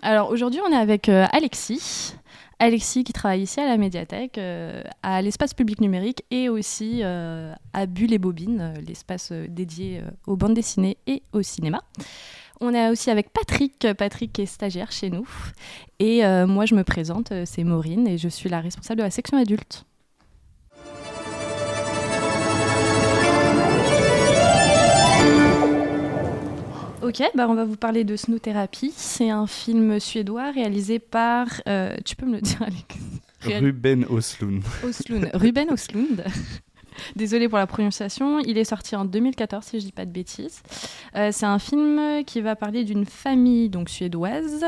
Alors aujourd'hui, on est avec Alexis. Alexis qui travaille ici à la médiathèque, à l'espace public numérique et aussi à Bulle et Bobine, l'espace dédié aux bandes dessinées et au cinéma. On est aussi avec Patrick qui est stagiaire chez nous. Et moi, je me présente, c'est Maureen et je suis la responsable de la section adulte. Ok, on va vous parler de Snow Therapy. C'est un film suédois réalisé par... tu peux me le dire, Alex? Ruben Östlund. Ruben Östlund. Désolée pour la prononciation. Il est sorti en 2014, si je ne dis pas de bêtises. C'est un film qui va parler d'une famille donc, suédoise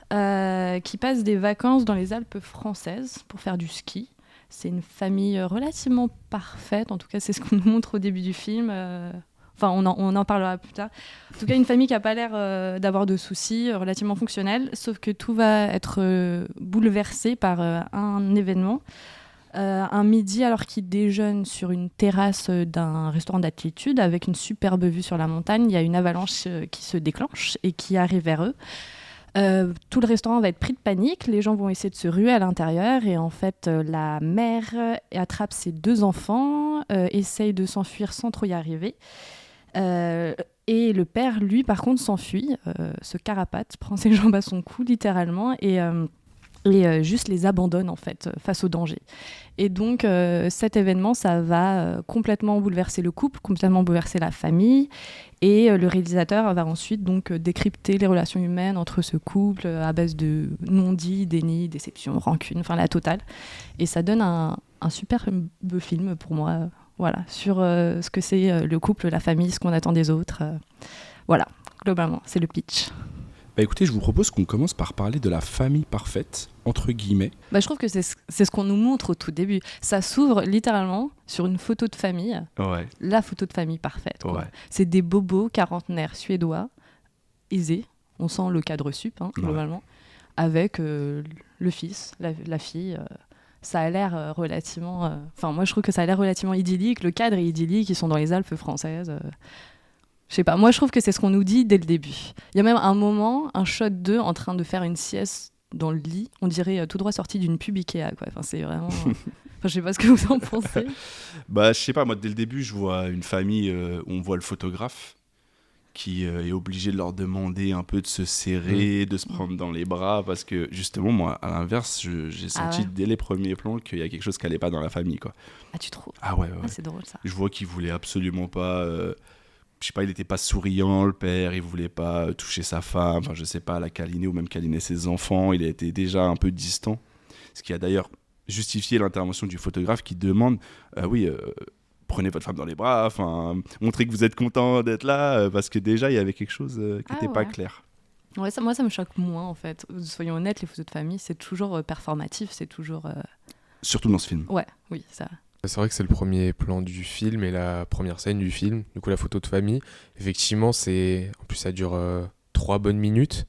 qui passe des vacances dans les Alpes françaises pour faire du ski. C'est une famille relativement parfaite. En tout cas, c'est ce qu'on nous montre au début du film. Enfin, on en parlera plus tard. En tout cas, une famille qui n'a pas l'air d'avoir de soucis, relativement fonctionnelle, sauf que tout va être bouleversé par un événement. Un midi, alors qu'ils déjeunent sur une terrasse d'un restaurant d'altitude avec une superbe vue sur la montagne, il y a une avalanche qui se déclenche et qui arrive vers eux. Tout le restaurant va être pris de panique, les gens vont essayer de se ruer à l'intérieur et en fait la mère attrape ses 2 enfants, essaye de s'enfuir sans trop y arriver. Et le père, lui, par contre, s'enfuit, se carapate, prend ses jambes à son cou, littéralement, et juste les abandonne, en fait, face au danger. Et donc, cet événement, ça va complètement bouleverser le couple, complètement bouleverser la famille, et le réalisateur va ensuite donc décrypter les relations humaines entre ce couple à base de non-dits, déni, déception, rancune, enfin la totale. Et ça donne un super beau film pour moi. Voilà, sur ce que c'est le couple, la famille, ce qu'on attend des autres. Voilà, globalement, c'est le pitch. Écoutez, je vous propose qu'on commence par parler de la famille parfaite, entre guillemets. Je trouve que c'est ce qu'on nous montre au tout début. Ça s'ouvre littéralement sur une photo de famille, la photo de famille parfaite. Quoi. Ouais. C'est des bobos quarantenaires suédois, aisés, on sent le cadre sup, globalement, avec le fils, la fille... ça a l'air relativement... moi, je trouve que ça a l'air relativement idyllique. Le cadre est idyllique. Ils sont dans les Alpes françaises. Je sais pas. Moi, je trouve que c'est ce qu'on nous dit dès le début. Il y a même un moment, un shot d'eux en train de faire une sieste dans le lit. On dirait tout droit sorti d'une pub Ikea, quoi. Enfin, c'est vraiment... je sais pas ce que vous en pensez. Je sais pas. Moi, dès le début, je vois une famille où on voit le photographe qui est obligé de leur demander un peu de se serrer, de se prendre dans les bras, parce que justement, moi, à l'inverse, j'ai senti dès les premiers plans qu'il y a quelque chose qui n'allait pas dans la famille, quoi. Ah, tu trouves ? Ah ouais. C'est drôle, ça. Je vois qu'il voulait absolument pas... je sais pas, il n'était pas souriant, le père, il voulait pas toucher sa femme, je sais pas, la câliner ou même câliner ses enfants, il a été déjà un peu distant, ce qui a d'ailleurs justifié l'intervention du photographe qui demande, prenez votre femme dans les bras, montrez que vous êtes content d'être là, parce que déjà, il y avait quelque chose qui n'était pas clair. Ouais, moi, ça me choque moins, en fait. Soyons honnêtes, les photos de famille, c'est toujours performatif, c'est toujours... Surtout dans ce film. Ouais, oui, ça... C'est vrai que c'est le premier plan du film et la première scène du film, du coup la photo de famille. Effectivement, en plus ça dure 3 bonnes minutes.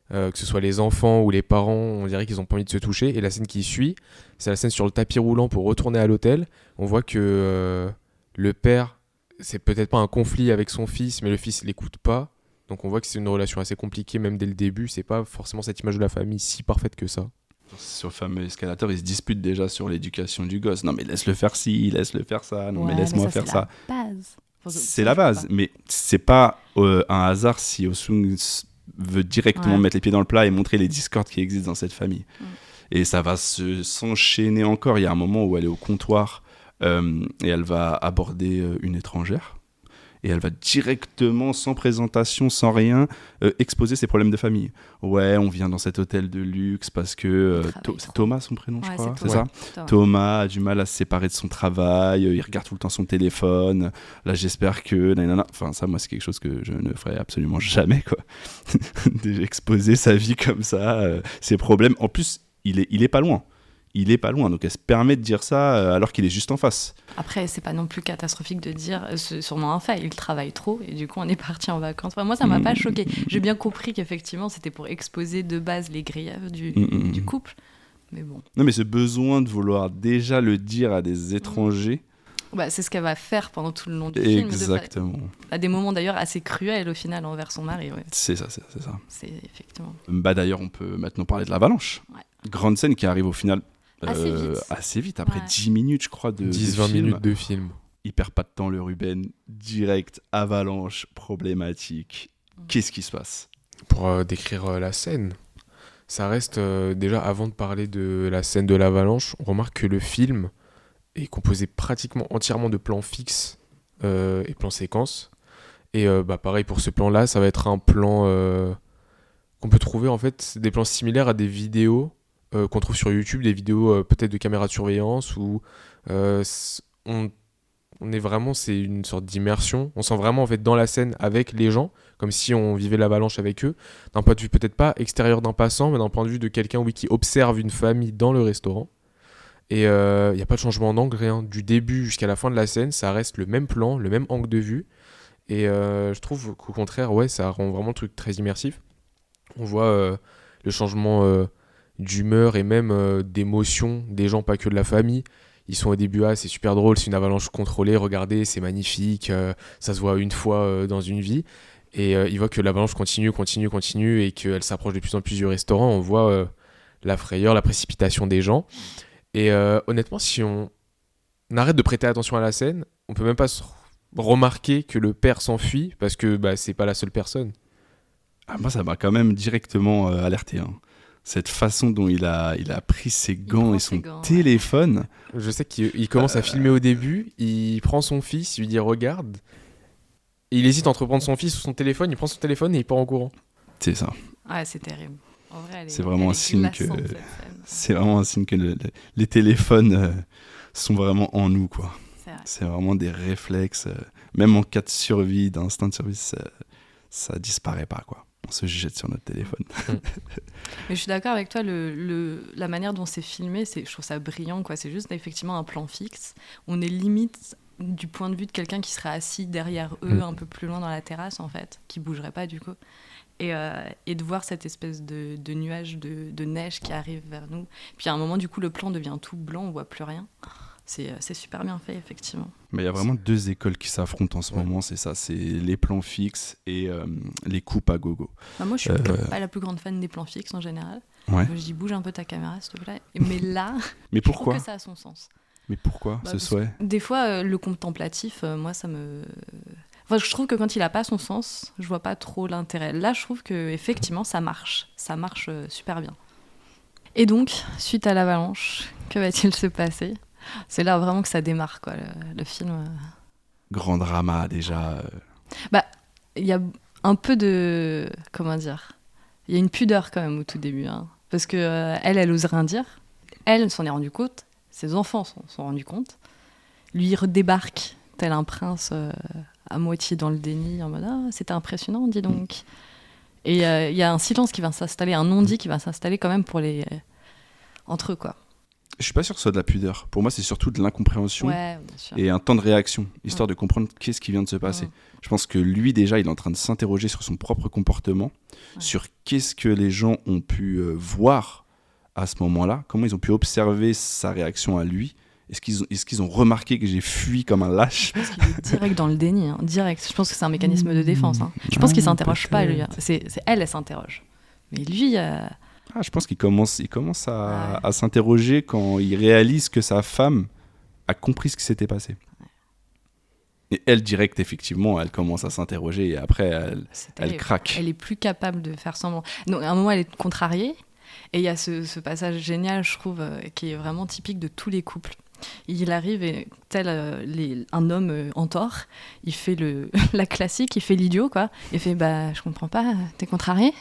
Que ce soit les enfants ou les parents, on dirait qu'ils n'ont pas envie de se toucher. Et la scène qui suit, c'est la scène sur le tapis roulant pour retourner à l'hôtel. On voit que le père, c'est peut-être pas un conflit avec son fils, mais le fils l'écoute pas. Donc on voit que c'est une relation assez compliquée même dès le début. C'est pas forcément cette image de la famille si parfaite que ça. Sur le fameux escalator, ils se disputent déjà sur l'éducation du gosse. Non mais laisse-le faire ci, laisse-le faire ça. Non mais laisse-moi faire ça. C'est la base, mais c'est pas un hasard si Östlund veut directement mettre les pieds dans le plat et montrer les discordes qui existent dans cette famille. Et ça va s'enchaîner encore. Il y a un moment où elle est au comptoir et elle va aborder une étrangère. Et elle va directement, sans présentation, sans rien, exposer ses problèmes de famille. Ouais, on vient dans cet hôtel de luxe parce que... c'est Thomas son prénom, je crois, c'est ça ? Thomas a du mal à se séparer de son travail, il regarde tout le temps son téléphone. Là, j'espère que... Enfin, ça, moi, c'est quelque chose que je ne ferai absolument jamais, quoi. D'exposer sa vie comme ça, ses problèmes. En plus, il est pas loin. Il est pas loin, donc elle se permet de dire ça alors qu'il est juste en face. Après, c'est pas non plus catastrophique de dire, c'est sûrement un fait, il travaille trop et du coup on est parti en vacances. Moi, ça m'a pas choqué. J'ai bien compris qu'effectivement c'était pour exposer de base les griefs du couple, mais bon. Non, mais ce besoin de vouloir déjà le dire à des étrangers, C'est ce qu'elle va faire pendant tout le long du film. Exactement. À des moments d'ailleurs assez cruels au final envers son mari. Ouais. C'est ça. C'est effectivement. D'ailleurs, on peut maintenant parler de l'avalanche. Ouais. Grande scène qui arrive au final assez vite, après 10 minutes, je crois, 10-20 minutes de film. Il perd pas de temps, le Ruben. Direct, avalanche, problématique. Qu'est-ce qui se passe ? Pour décrire la scène, ça reste déjà, avant de parler de la scène de l'avalanche, on remarque que le film est composé pratiquement entièrement de plans fixes et plans séquences. Et pareil, pour ce plan-là, ça va être un plan qu'on peut trouver, en fait, des plans similaires à des vidéos qu'on trouve sur YouTube, des vidéos peut-être de caméras de surveillance, où on est vraiment, c'est une sorte d'immersion. On sent vraiment en fait dans la scène avec les gens, comme si on vivait l'avalanche avec eux, d'un point de vue peut-être pas extérieur d'un passant, mais d'un point de vue de quelqu'un qui observe une famille dans le restaurant. Et il n'y a pas de changement d'angle, rien. Du début jusqu'à la fin de la scène, ça reste le même plan, le même angle de vue. Et je trouve qu'au contraire, ça rend vraiment le truc très immersif. On voit le changement d'humeur et même d'émotion des gens, pas que de la famille. Ils sont au début, c'est super drôle, c'est une avalanche contrôlée, regardez, c'est magnifique, ça se voit une fois dans une vie. Et ils voient que l'avalanche continue et qu'elle s'approche de plus en plus du restaurant. On voit la frayeur, la précipitation des gens. Et honnêtement, si on arrête de prêter attention à la scène, on peut même pas remarquer que le père s'enfuit parce que c'est pas la seule personne. Moi, ça m'a quand même directement alerté. Cette façon dont il a pris ses gants et son téléphone. Ouais. Je sais qu'il commence à filmer au début, il prend son fils, il lui dit regarde. Et il hésite entre prendre son fils ou son téléphone, il prend son téléphone et il part en courant. C'est ça. Ouais, c'est terrible. En vrai, c'est vraiment un signe que c'est vraiment un signe que les téléphones sont vraiment en nous, quoi. C'est vraiment des réflexes, même en cas de survie, d'instinct de survie, ça disparaît pas, quoi. On se jette sur notre téléphone. Mais je suis d'accord avec toi, la manière dont c'est filmé, je trouve ça brillant, quoi. C'est juste effectivement un plan fixe. On est limite du point de vue de quelqu'un qui serait assis derrière eux, un peu plus loin dans la terrasse, en fait, qui bougerait pas du coup. Et de voir cette espèce de nuage de neige qui arrive vers nous. Puis à un moment, du coup, le plan devient tout blanc, on voit plus rien. C'est super bien fait, effectivement. Mais il y a vraiment deux écoles qui s'affrontent en ce moment, c'est ça, c'est les plans fixes et les coupes à gogo. Moi, je suis pas la plus grande fan des plans fixes en général. Ouais. Je dis bouge un peu ta caméra, s'il te plaît. Mais là, mais pourquoi ? je trouve que ça a son sens. Mais pourquoi ce souhait ? Des fois, le contemplatif, moi, ça me... Enfin, je trouve que quand il n'a pas son sens, je vois pas trop l'intérêt. Là, je trouve qu'effectivement, ça marche super bien. Et donc, suite à l'avalanche, que va-t-il se passer ? C'est là vraiment que ça démarre, quoi, le film. Grand drama, déjà. Il y a un peu de... Comment dire ? Il y a une pudeur, quand même, au tout début. Parce que elle ose rien dire. Elle s'en est rendue compte. Ses enfants s'en sont rendus compte. Lui, il redébarque, tel un prince, à moitié dans le déni, en mode « Ah, c'était impressionnant, dis donc ». Et il y a un silence qui va s'installer, un non-dit qui va s'installer quand même entre eux, quoi. Je suis pas sûr que ce soit de la pudeur. Pour moi, c'est surtout de l'incompréhension et un temps de réaction, histoire de comprendre qu'est-ce qui vient de se passer. Je pense que lui, déjà, il est en train de s'interroger sur son propre comportement, sur qu'est-ce que les gens ont pu voir à ce moment-là, comment ils ont pu observer sa réaction à lui. Est-ce qu'ils ont remarqué que j'ai fui comme un lâche ? Je pense qu'il est direct dans le déni, direct. Je pense que c'est un mécanisme de défense. Je pense qu'il s'interroge pas, lui. C'est elle s'interroge. Mais lui... je pense qu'il commence à s'interroger quand il réalise que sa femme a compris ce qui s'était passé. Et elle, direct, effectivement, elle commence à s'interroger et après, elle craque. Elle est plus capable de faire semblant. Donc, à un moment, elle est contrariée. Et il y a ce passage génial, je trouve, qui est vraiment typique de tous les couples. Il arrive et tel un homme en tort, il fait la classique, il fait l'idiot, quoi. Il fait je comprends pas, t'es contrarié.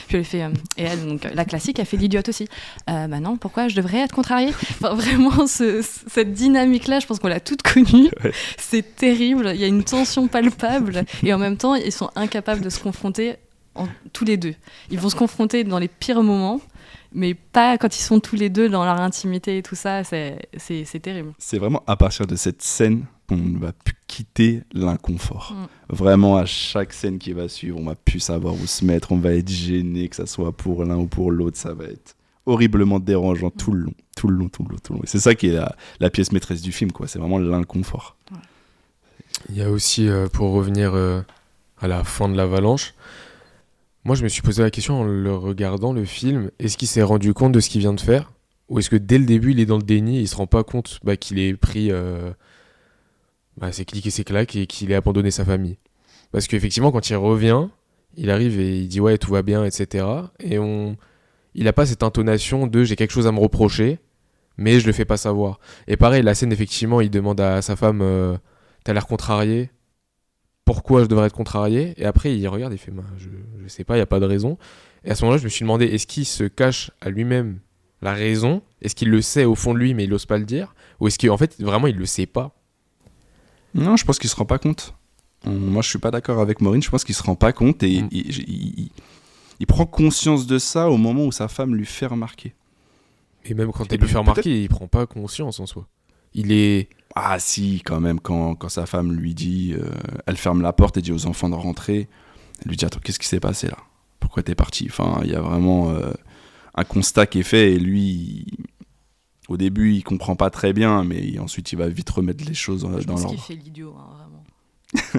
Puis elle fait et elle, donc la classique, elle fait l'idiote aussi. Non, pourquoi je devrais être contrariée ? Enfin, vraiment cette dynamique là, je pense qu'on l'a toute connue. Ouais. C'est terrible, il y a une tension palpable et en même temps ils sont incapables de se confronter tous les deux. Ils vont se confronter dans les pires moments. Mais pas quand ils sont tous les deux dans leur intimité et tout ça, c'est terrible. C'est vraiment à partir de cette scène qu'on ne va plus quitter l'inconfort. Vraiment, à chaque scène qui va suivre, on va plus savoir où se mettre, on va être gêné, que ça soit pour l'un ou pour l'autre, ça va être horriblement dérangeant tout le long. C'est ça qui est la pièce maîtresse du film, quoi. C'est vraiment l'inconfort. Ouais. Il y a aussi, pour revenir à la fin de l'avalanche, moi je me suis posé la question en le regardant le film, est-ce qu'il s'est rendu compte de ce qu'il vient de faire ? Ou est-ce que dès le début il est dans le déni et il se rend pas compte qu'il est pris ses clics et ses claques et qu'il ait abandonné sa famille ? Parce qu'effectivement quand il revient, il arrive et il dit ouais tout va bien, etc. Et il a pas cette intonation de j'ai quelque chose à me reprocher, mais je le fais pas savoir. Et pareil, la scène effectivement, il demande à sa femme t'as l'air contrarié, pourquoi je devrais être contrarié ? Et après il regarde et il fait je sais pas, il y a pas de raison. Et à ce moment-là je me suis demandé, est-ce qu'il se cache à lui-même la raison ? Est-ce qu'il le sait au fond de lui mais il ose pas le dire ? Ou est-ce qu'en fait vraiment il le sait pas ? Non, je pense qu'il se rend pas compte. Moi je suis pas d'accord avec Maureen, je pense qu'il se rend pas compte et il prend conscience de ça au moment où sa femme lui fait remarquer. Et même quand elle lui fait remarquer, il prend pas conscience en soi. Il est... Ah si, quand même, quand sa femme lui dit, elle ferme la porte et dit aux enfants de rentrer, elle lui dit attends, qu'est-ce qui s'est passé là ? Pourquoi t'es parti ? Enfin, il y a vraiment un constat qui est fait et lui, au début, il comprend pas très bien, mais ensuite il va vite remettre les choses dans l'ordre. Je pense qu'il fait l'idiot, vraiment.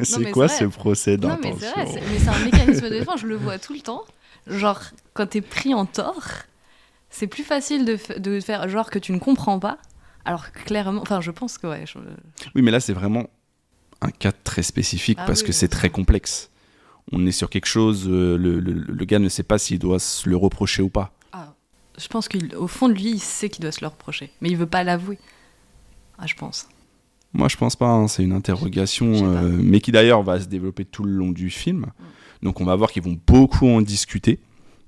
C'est quoi ce procès d'intention ? Non, mais c'est vrai, mais c'est un mécanisme de défense, je le vois tout le temps. Genre, quand t'es pris en tort, c'est plus facile de faire genre que tu ne comprends pas, alors que clairement, enfin, je pense que ouais. Oui, mais là, c'est vraiment un cas très spécifique parce que c'est très complexe. On est sur quelque chose, le gars ne sait pas s'il doit se le reprocher ou pas. Ah, je pense qu'au fond de lui, il sait qu'il doit se le reprocher, mais il veut pas l'avouer. Ah, je pense. Moi, je pense pas, hein. C'est une interrogation, mais qui d'ailleurs va se développer tout le long du film. Donc on va voir qu'ils vont beaucoup en discuter.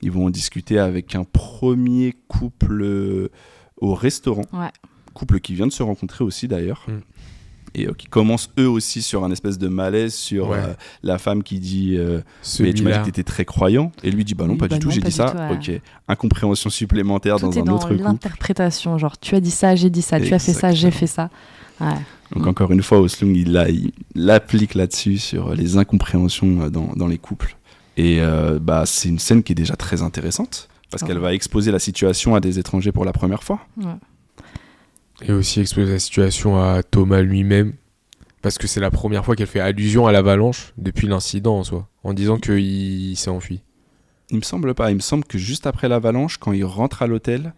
Ils vont en discuter avec un premier couple au restaurant. Ouais. Couple qui vient de se rencontrer aussi d'ailleurs. Et qui commence eux aussi sur un espèce de malaise sur la femme qui dit mais tu m'as dit que t'étais très croyant. Et lui dit bah non, pas du tout, j'ai dit ça. Ok, incompréhension supplémentaire tout dans un autre couple. L'interprétation, genre tu as dit ça, j'ai dit ça, tu as fait ça, j'ai fait ça. Ouais. Donc encore une fois, Oslund, il applique là-dessus sur les incompréhensions dans les couples. Et c'est une scène qui est déjà très intéressante, parce qu'elle va exposer la situation à des étrangers pour la première fois. Ouais. Et aussi exposer la situation à Thomas lui-même, parce que c'est la première fois qu'elle fait allusion à l'avalanche depuis l'incident en soi, en disant qu'il s'est enfui. Il me semble pas, il me semble que juste après l'avalanche, quand il rentre à l'hôtel,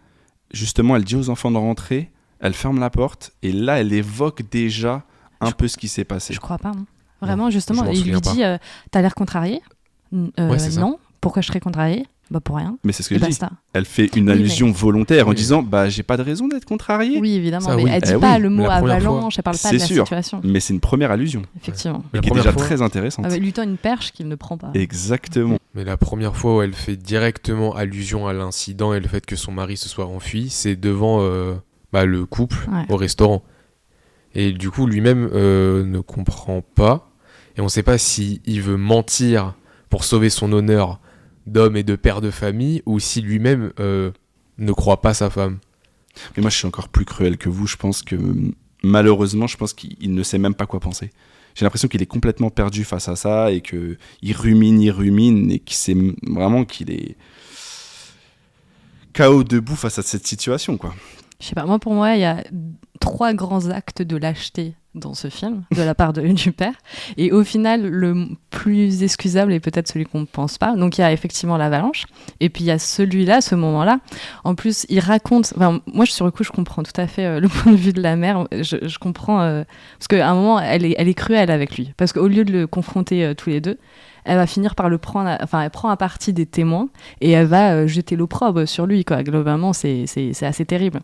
justement elle dit aux enfants de rentrer, elle ferme la porte, et là elle évoque déjà un peu ce qui s'est passé. Je crois pas, non. Vraiment, justement, il lui dit t'as l'air contrarié ? Non, pourquoi je serais contrarié ? Bah pour rien. Mais c'est ce que je dis. Elle fait une allusion volontaire en disant j'ai pas de raison d'être contrarié. Oui, évidemment, mais elle dit pas le mot avalanche, elle parle pas de la situation. Mais c'est une première allusion. Effectivement. Et qui est déjà très intéressante. Avec lui tend une perche qu'il ne prend pas. Exactement. Mais la première fois où elle fait directement allusion à l'incident et le fait que son mari se soit enfui, c'est devant le couple au restaurant. Et du coup, lui-même ne comprend pas. Et on sait pas s'il veut mentir pour sauver son honneur d'homme et de père de famille, ou si lui-même ne croit pas sa femme. Mais moi, je suis encore plus cruel que vous. Je pense que, malheureusement, qu'il ne sait même pas quoi penser. J'ai l'impression qu'il est complètement perdu face à ça, et qu'il rumine, et qu'il est KO debout face à cette situation, quoi. Je sais pas, pour moi, il y a 3 grands actes de lâcheté dans ce film, de la part du père. Et au final, le plus excusable est peut-être celui qu'on ne pense pas. Donc il y a effectivement l'avalanche. Et puis il y a celui-là, ce moment-là. En plus, il raconte... moi, sur le coup, je comprends tout à fait le point de vue de la mère. Je comprends... parce qu'à un moment, elle est cruelle avec lui. Parce qu'au lieu de le confronter tous les deux, elle va finir par le prendre... elle prend à partie des témoins et elle va jeter l'opprobre sur lui, quoi. Globalement, c'est assez terrible.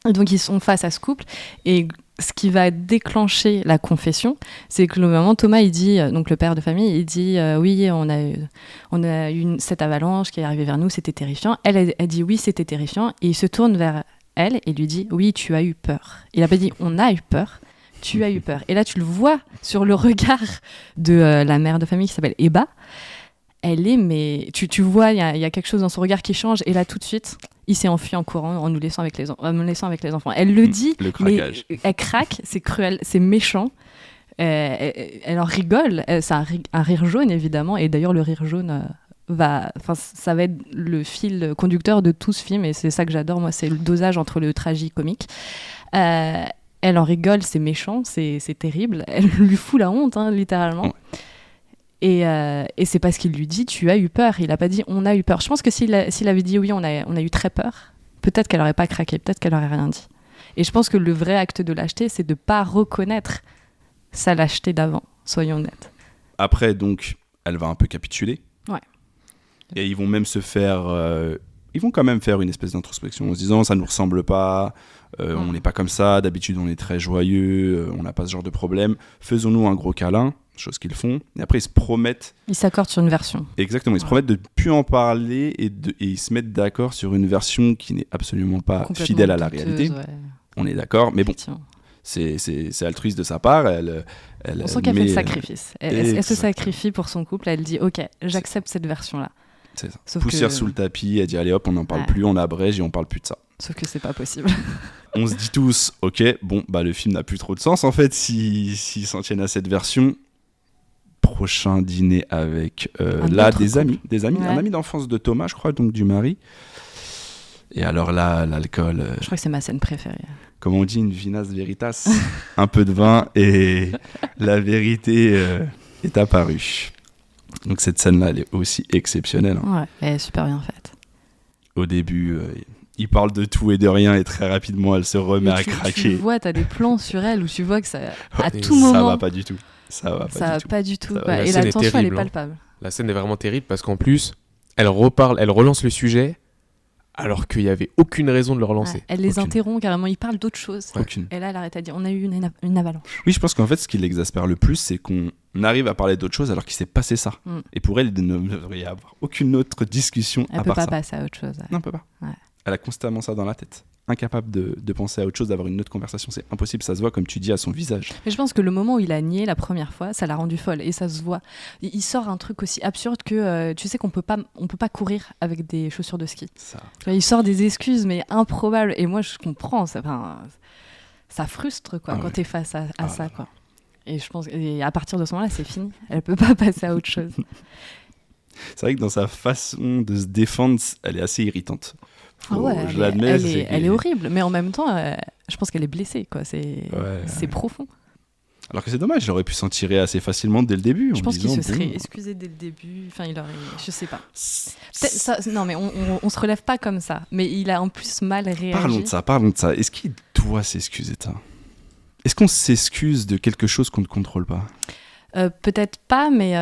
Et donc, ils sont face à ce couple. Et ce qui va déclencher la confession, c'est que globalement, Thomas, il dit, donc le père de famille, il dit oui, on a eu cette avalanche qui est arrivée vers nous, c'était terrifiant. Elle dit oui, c'était terrifiant. Et il se tourne vers elle et lui dit oui, tu as eu peur. Il n'a pas dit on a eu peur, tu as eu peur. Et là, tu le vois sur le regard de la mère de famille qui s'appelle Eba. Elle est, mais tu vois, il y a quelque chose dans son regard qui change. Et là, tout de suite, il s'est enfui en courant en nous laissant avec les enfants. Elle le dit, mais elle craque, c'est cruel, c'est méchant. Elle en rigole, c'est un rire jaune, évidemment. Et d'ailleurs, le rire jaune ça va être le fil conducteur de tout ce film, et c'est ça que j'adore, moi, c'est le dosage entre le tragique-comique. Elle en rigole, c'est méchant, c'est terrible, elle lui fout la honte, hein, littéralement. Et c'est parce qu'il lui dit tu as eu peur, il a pas dit on a eu peur. Je pense que s'il avait dit oui, on a eu très peur, peut-être qu'elle aurait pas craqué, peut-être qu'elle aurait rien dit. Et je pense que le vrai acte de lâcheté, c'est de pas reconnaître sa lâcheté d'avant, soyons honnêtes. Après, donc, elle va un peu capituler. Ouais. Et ils vont même ils vont quand même faire une espèce d'introspection en se disant ça nous ressemble pas, on n'est pas comme ça, d'habitude on est très joyeux, on n'a pas ce genre de problème, faisons-nous un gros câlin, chose qu'ils font, et après ils se promettent... Ils s'accordent sur une version. Exactement, ils se promettent de ne plus en parler et ils se mettent d'accord sur une version qui n'est absolument pas fidèle à la réalité. Ouais. On est d'accord, mais bon, c'est altruiste de sa part. On sent qu'elle fait le sacrifice. Elle se sacrifie pour son couple, elle dit ok, j'accepte cette version-là. C'est ça. Sauf poussière sous le tapis, elle dit allez hop, on n'en parle plus, on abrège et on parle plus de ça. Sauf que c'est pas possible. On se dit tous, ok, bon, bah le film n'a plus trop de sens en fait s'ils s'en tiennent à cette version. Prochain dîner avec des amis, ouais. Un ami d'enfance de Thomas, je crois, donc du mari. Et alors là, l'alcool... Je crois que c'est ma scène préférée. Comme on dit, une vinas veritas, un peu de vin et la vérité est apparue. Donc cette scène-là, elle est aussi exceptionnelle. Hein. Ouais, elle est super bien faite. Au début, il parle de tout et de rien et très rapidement, elle se remet à craquer. Tu vois, t'as des plans sur elle où tu vois que ça, à tout moment... Ça va pas du tout. Ça va pas du tout. Et la tension, elle est palpable. La scène est vraiment terrible parce qu'en plus, elle relance le sujet alors qu'il n'y avait aucune raison de le relancer. Ouais, elle les interrompt carrément, ils parlent d'autre chose. Aucune. Et là, elle arrête à dire on a eu une avalanche. Oui, je pense qu'en fait, ce qui l'exaspère le plus, c'est qu'on arrive à parler d'autre chose alors qu'il s'est passé ça. Et pour elle, il ne devrait y avoir aucune autre discussion à part ça. Elle peut pas passer à autre chose. Ouais. Non, elle peut pas. Ouais. Elle a constamment ça dans la tête. Incapable de penser à autre chose, d'avoir une autre conversation, c'est impossible, ça se voit comme tu dis à son visage. Mais je pense que le moment où il a nié la première fois, ça l'a rendu folle et ça se voit. Il sort un truc aussi absurde que tu sais qu'on peut pas courir avec des chaussures de ski. Ça. Il sort des excuses mais improbables et moi je comprends, ça frustre quoi quand t'es face à ça quoi. Et je pense et à partir de ce moment-là, c'est fini. Elle peut pas passer à autre chose. C'est vrai que dans sa façon de se défendre, elle est assez irritante. Je l'admets. Elle est horrible, mais en même temps, je pense qu'elle est blessée, quoi. C'est profond. Alors que c'est dommage, il aurait pu s'en tirer assez facilement dès le début. Je pense qu'il se serait excusé dès le début. Enfin, il aurait, je sais pas. Non, mais on se relève pas comme ça. Mais il a en plus mal réagi. Parlons de ça. Est-ce qu'il doit s'excuser de ça ? Est-ce qu'on s'excuse de quelque chose qu'on ne contrôle pas ? Peut-être pas, mais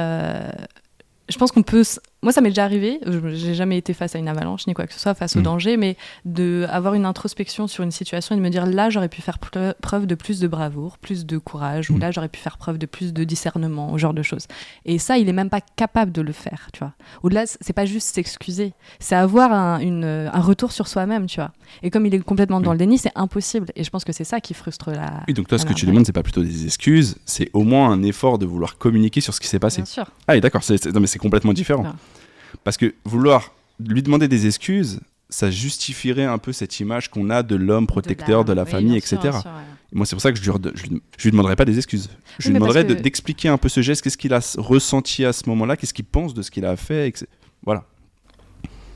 je pense qu'on peut... Moi, ça m'est déjà arrivé, j'ai jamais été face à une avalanche ni quoi que ce soit, face au danger, mais d'avoir une introspection sur une situation et de me dire là, j'aurais pu faire preuve de plus de bravoure, plus de courage, ou là, j'aurais pu faire preuve de plus de discernement, ce genre de choses. Et ça, il est même pas capable de le faire, tu vois. Au-delà, c'est pas juste s'excuser, c'est avoir un retour sur soi-même, tu vois. Et comme il est complètement dans le déni, c'est impossible. Et je pense que c'est ça qui frustre la... Oui, donc toi, ce que tu demandes, c'est pas plutôt des excuses, c'est au moins un effort de vouloir communiquer sur ce qui s'est passé. Bien sûr. Ah oui, d'accord, non, mais c'est complètement différent. Non. Parce que vouloir lui demander des excuses, ça justifierait un peu cette image qu'on a de l'homme protecteur de la famille, etc. Sûr, ouais. Moi, c'est pour ça que je lui demanderais pas des excuses. Je lui demanderais d'expliquer un peu ce geste, qu'est-ce qu'il a ressenti à ce moment-là, qu'est-ce qu'il pense de ce qu'il a fait, etc. Voilà.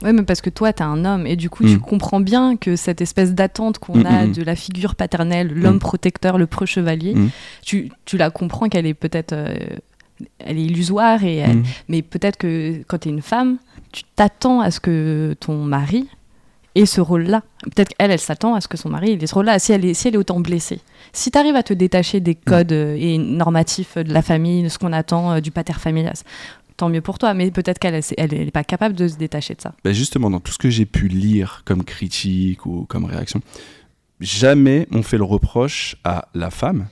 Oui, mais parce que toi, t'es un homme, et du coup, tu comprends bien que cette espèce d'attente qu'on a de la figure paternelle, l'homme protecteur, le preux chevalier, tu la comprends qu'elle est peut-être... elle est illusoire, mais peut-être que quand tu es une femme, tu t'attends à ce que ton mari ait ce rôle-là. Peut-être qu'elle s'attend à ce que son mari ait ce rôle-là, si elle est autant blessée. Si tu arrives à te détacher des codes et normatifs de la famille, de ce qu'on attend du pater familias, tant mieux pour toi, mais peut-être qu'elle n'est pas capable de se détacher de ça. Ben justement, dans tout ce que j'ai pu lire comme critique ou comme réaction, jamais on fait le reproche à la femme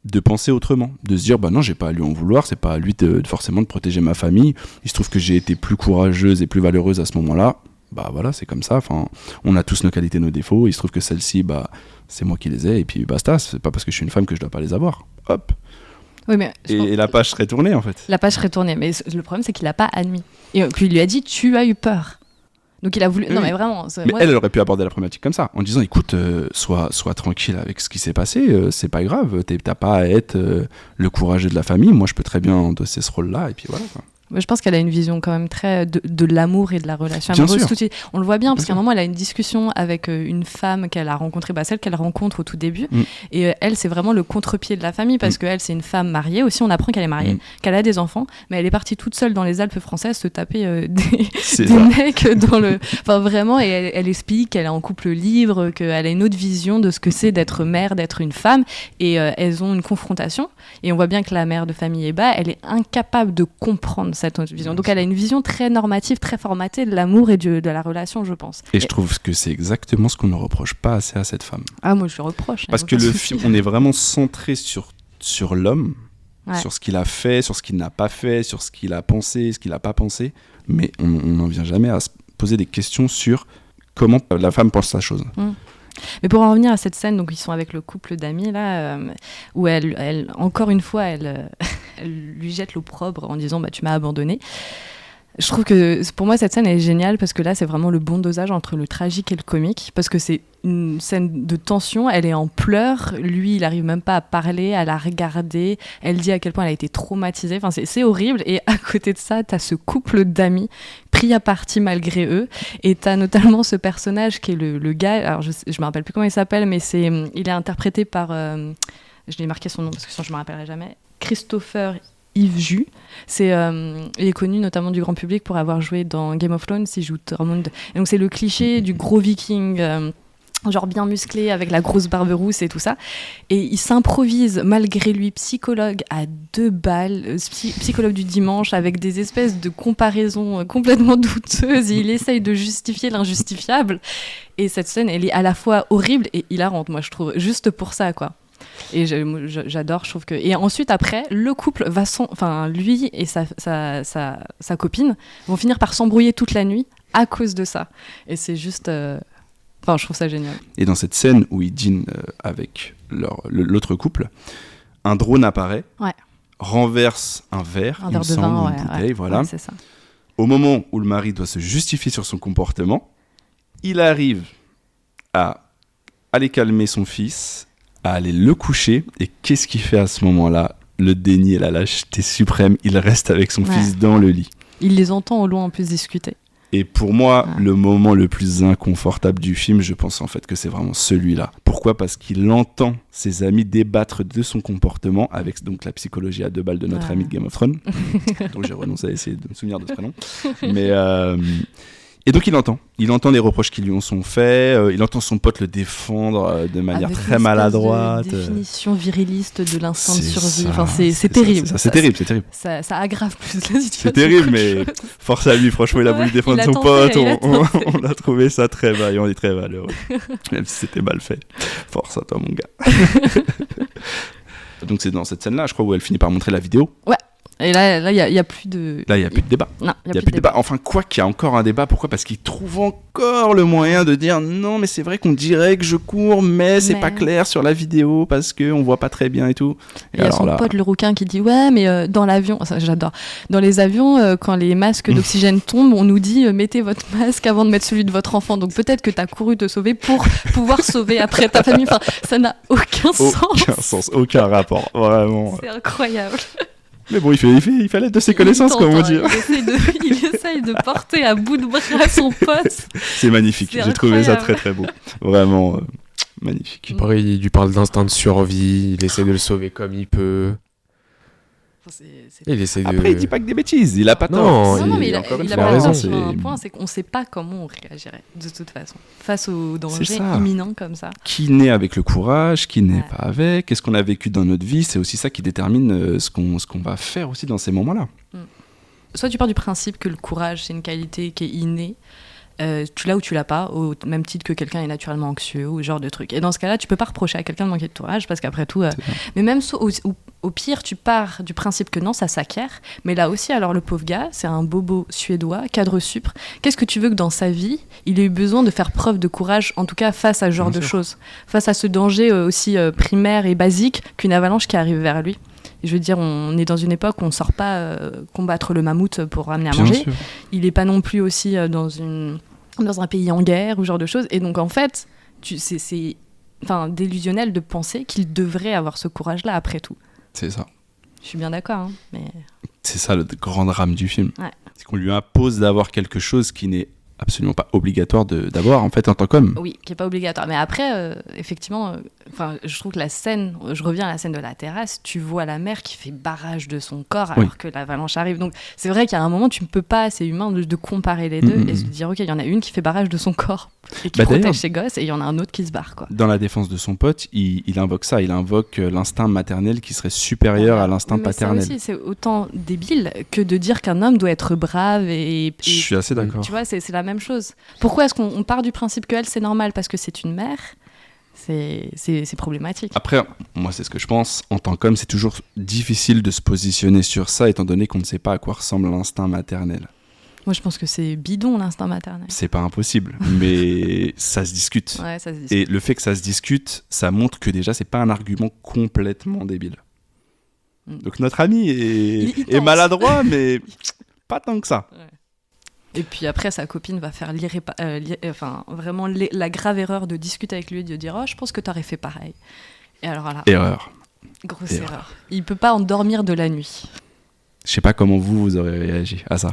de penser autrement, de se dire bah non, j'ai pas à lui en vouloir, c'est pas à lui forcément de protéger ma famille, il se trouve que j'ai été plus courageuse et plus valeureuse à ce moment-là, bah voilà, c'est comme ça, enfin on a tous nos qualités, nos défauts, il se trouve que celle-ci, bah c'est moi qui les ai et puis basta, c'est pas parce que je suis une femme que je dois pas les avoir, hop. Oui, mais et la page serait tournée en fait. La page serait tournée, mais le problème c'est qu'il a pas admis, et puis il lui a dit tu as eu peur. Donc il a voulu... Oui. Non mais vraiment... Mais elle aurait pu aborder la problématique comme ça, en disant écoute, sois tranquille avec ce qui s'est passé, c'est pas grave, t'as pas à être le courageux de la famille, moi je peux très bien endosser ce rôle-là, et puis voilà quoi. Je pense qu'elle a une vision quand même très de l'amour et de la relation amoureuse. On le voit bien, parce qu'à un moment, elle a une discussion avec une femme qu'elle a rencontrée, celle qu'elle rencontre au tout début. Et elle, c'est vraiment le contre-pied de la famille, parce qu'elle, c'est une femme mariée. Aussi, on apprend qu'elle est mariée, qu'elle a des enfants, mais elle est partie toute seule dans les Alpes françaises se taper des mecs dans le... Enfin, vraiment, et elle explique qu'elle est en couple libre, qu'elle a une autre vision de ce que c'est d'être mère, d'être une femme. Et elles ont une confrontation. Et on voit bien que la mère de famille Eba, elle est incapable de comprendre cette autre vision. Donc elle a une vision très normative, très formatée de l'amour et de la relation, je pense. Et je trouve que c'est exactement ce qu'on ne reproche pas assez à cette femme. Ah, moi je le reproche. Parce que le film, on est vraiment centré sur l'homme, sur ce qu'il a fait, sur ce qu'il n'a pas fait, sur ce qu'il a pensé, ce qu'il n'a pas pensé. Mais on n'en vient jamais à se poser des questions sur comment la femme pense la chose. Mais pour en revenir à cette scène, donc ils sont avec le couple d'amis là, où elle encore une fois, elle lui jette l'opprobre en disant tu m'as abandonnée. Je trouve que pour moi cette scène est géniale parce que là c'est vraiment le bon dosage entre le tragique et le comique, parce que c'est une scène de tension, elle est en pleurs, lui il arrive même pas à parler, à la regarder, elle dit à quel point elle a été traumatisée, enfin c'est horrible. Et à côté de ça t'as ce couple d'amis pris à partie malgré eux, et t'as notamment ce personnage qui est le gars, alors je me rappelle plus comment il s'appelle, mais il est interprété par je l'ai marqué son nom parce que sinon je me rappellerai jamais, Christopher Yves Jus. Il est connu notamment du grand public pour avoir joué dans Game of Thrones, il joue Tormund. Et donc c'est le cliché du gros viking genre bien musclé avec la grosse barbe rousse et tout ça, et il s'improvise malgré lui psychologue à 2 balles, psychologue du dimanche, avec des espèces de comparaisons complètement douteuses, et il essaye de justifier l'injustifiable. Et cette scène elle est à la fois horrible et hilarante, moi je trouve, juste pour ça quoi. Et j'adore, je trouve que... Et ensuite, après, le couple va... lui et sa copine vont finir par s'embrouiller toute la nuit à cause de ça. Et c'est juste... je trouve ça génial. Et dans cette scène où ils dînent avec l'autre couple, un drone apparaît, renverse un verre de vin, une bouteille, voilà. Ouais, c'est ça. Au moment où le mari doit se justifier sur son comportement, il arrive à aller calmer son fils, à aller le coucher, et qu'est-ce qu'il fait à ce moment-là ? Le déni et la lâcheté suprême, il reste avec son fils dans le lit. Il les entend au loin en plus discuter. Et pour moi, le moment le plus inconfortable du film, je pense en fait que c'est vraiment celui-là. Pourquoi ? Parce qu'il entend ses amis débattre de son comportement avec donc la psychologie à 2 balles de notre ami de Game of Thrones, dont j'ai renoncé à essayer de me souvenir de ce prénom. Mais et donc il entend les reproches qui lui en sont faits, il entend son pote le défendre de manière avec très maladroite. Une définition viriliste de l'instinct de survie. Enfin, c'est terrible. C'est terrible. Ça aggrave plus la situation. C'est terrible, mais force à lui. Franchement, il a voulu défendre son pote. On a trouvé ça très bas et on est très valeureux. Même si c'était mal fait. Force à toi, mon gars. Donc c'est dans cette scène-là, je crois, où elle finit par montrer la vidéo. Ouais. Et là, il y a plus de... Là, il n'y a plus de débat. Non, il n'y a plus de débat. Enfin, quoi qu'il y a encore un débat. Pourquoi ? Parce qu'il trouve encore le moyen de dire non, mais c'est vrai qu'on dirait que je cours, mais c'est pas clair sur la vidéo parce qu'on voit pas très bien et tout. Et il y a son pote, le rouquin, qui dit ouais, mais dans l'avion, ça, j'adore. Dans les avions, quand les masques d'oxygène tombent, on nous dit mettez votre masque avant de mettre celui de votre enfant. Donc peut-être que tu as couru te sauver pour pouvoir sauver après ta famille. Enfin, ça n'a aucun sens. Aucun rapport. Vraiment. C'est incroyable. Mais bon, il fallait de ses connaissances, comme on dit. Il essaye de porter à bout de bras son pote. C'est magnifique. J'ai trouvé ça très très beau. Vraiment magnifique. Pareil, il lui parle d'instinct de survie, il essaie de le sauver comme il peut. Après, il dit pas que des bêtises, il a pas tort. Non, mais il a raison sur un point, c'est qu'on sait pas comment on réagirait de toute façon face au danger imminent comme ça. Qui naît avec le courage, qui naît pas avec, qu'est-ce qu'on a vécu dans notre vie, c'est aussi ça qui détermine ce qu'on va faire aussi dans ces moments-là. Soit tu pars du principe que le courage c'est une qualité qui est innée, tu l'as ou tu l'as pas, au même titre que quelqu'un est naturellement anxieux ou ce genre de truc. Et dans ce cas-là, tu peux pas reprocher à quelqu'un de manquer de courage parce qu'après tout... Mais même au pire, tu pars du principe que non, ça s'acquiert. Mais là aussi, alors le pauvre gars, c'est un bobo suédois, cadre supre. Qu'est-ce que tu veux que dans sa vie, il ait eu besoin de faire preuve de courage, en tout cas face à ce genre de choses, face à ce danger aussi primaire et basique qu'une avalanche qui arrive vers lui. Je veux dire, on est dans une époque où on ne sort pas combattre le mammouth pour ramener à manger. Il n'est pas non plus aussi dans un pays en guerre ou ce genre de choses. Et donc, en fait, c'est délusionnel de penser qu'il devrait avoir ce courage-là après tout. C'est ça. Je suis bien d'accord, hein, mais... C'est ça le grand drame du film. Ouais. C'est qu'on lui impose d'avoir quelque chose qui n'est absolument pas obligatoire d'avoir en fait en tant qu'homme. Oui, qui est pas obligatoire. Mais après, effectivement, je trouve que la scène, je reviens à la scène de la terrasse, tu vois la mère qui fait barrage de son corps alors que l'avalanche arrive. Donc c'est vrai qu'à un moment, tu ne peux pas, c'est humain de comparer les deux et se dire, ok, il y en a une qui fait barrage de son corps et qui protège ses gosses et il y en a un autre qui se barre, quoi. Dans la défense de son pote, il invoque ça, il invoque l'instinct maternel qui serait supérieur à l'instinct paternel. Ça aussi, c'est autant débile que de dire qu'un homme doit être brave et je suis assez d'accord. Tu vois, c'est la même chose. Pourquoi est-ce qu'on part du principe qu'elle, c'est normal parce que c'est une mère ? C'est problématique. Après, moi, c'est ce que je pense. En tant qu'homme, c'est toujours difficile de se positionner sur ça, étant donné qu'on ne sait pas à quoi ressemble l'instinct maternel. Moi, je pense que c'est bidon, l'instinct maternel. C'est pas impossible, mais ça se discute. Ouais, ça se discute. Et le fait que ça se discute, ça montre que déjà, c'est pas un argument complètement débile. Donc notre ami est maladroit, mais pas tant que ça. Ouais. Et puis après, sa copine va faire vraiment la grave erreur de discuter avec lui et de dire « Oh, je pense que t'aurais fait pareil. » Et alors là... Erreur. Grosse erreur. Il peut pas en dormir de la nuit. Je sais pas comment vous aurez réagi à ça.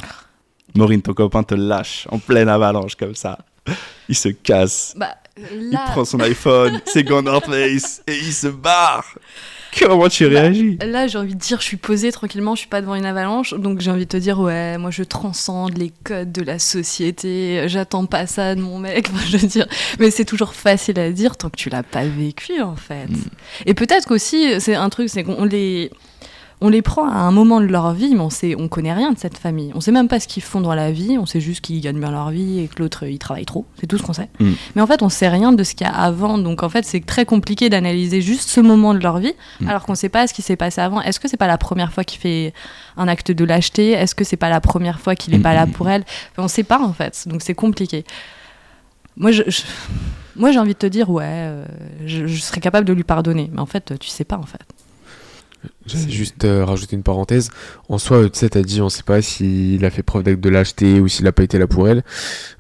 Maureen, ton copain te lâche en pleine avalanche comme ça. Il se casse. Il prend son iPhone, c'est gone North Face et il se barre. Comment tu réagis ? Là, j'ai envie de dire, je suis posée tranquillement, je suis pas devant une avalanche, donc j'ai envie de te dire, ouais, moi je transcende les codes de la société, j'attends pas ça de mon mec, je veux dire, mais c'est toujours facile à dire tant que tu l'as pas vécu, en fait. Et peut-être qu'aussi, c'est un truc, c'est qu'on les prend à un moment de leur vie, mais on connaît rien de cette famille. On sait même pas ce qu'ils font dans la vie, on sait juste qu'ils gagnent bien leur vie et que l'autre, il travaille trop. C'est tout ce qu'on sait. Mais en fait, on sait rien de ce qu'il y a avant. Donc en fait, c'est très compliqué d'analyser juste ce moment de leur vie, alors qu'on sait pas ce qui s'est passé avant. Est-ce que c'est pas la première fois qu'il fait un acte de lâcheté ? Est-ce que c'est pas la première fois qu'il est pas là pour elle ? On sait pas, en fait. Donc c'est compliqué. Moi, j'ai envie de te dire, ouais, je serais capable de lui pardonner. Mais en fait, tu sais pas, en fait. J'ai juste rajouté une parenthèse. En soi, tu sais, t'as dit, on sait pas s'il a fait preuve d'acte de lâcheté ou s'il a pas été là pour elle.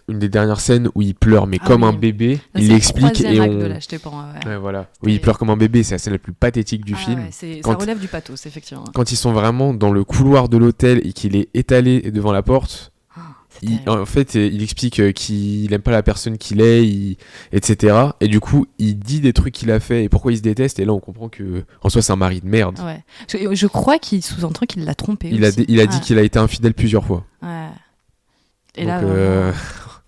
Une des dernières scènes où il pleure, mais comme un bébé, là, il l'explique et acte de lâcheté pour moi, ouais, voilà. Oui, il pleure comme un bébé, c'est la scène la plus pathétique du film. Ouais, ça relève du pathos, effectivement. Quand ils sont vraiment dans le couloir de l'hôtel et qu'il est étalé devant la porte. En fait, il explique qu'il aime pas la personne qu'il est, etc. Et du coup, il dit des trucs qu'il a fait et pourquoi il se déteste. Et là, on comprend que, en soi, c'est un mari de merde. Ouais. Je crois qu'il sous-entend qu'il l'a trompé. Il a dit qu'il a été infidèle plusieurs fois. Ouais. Et donc, là,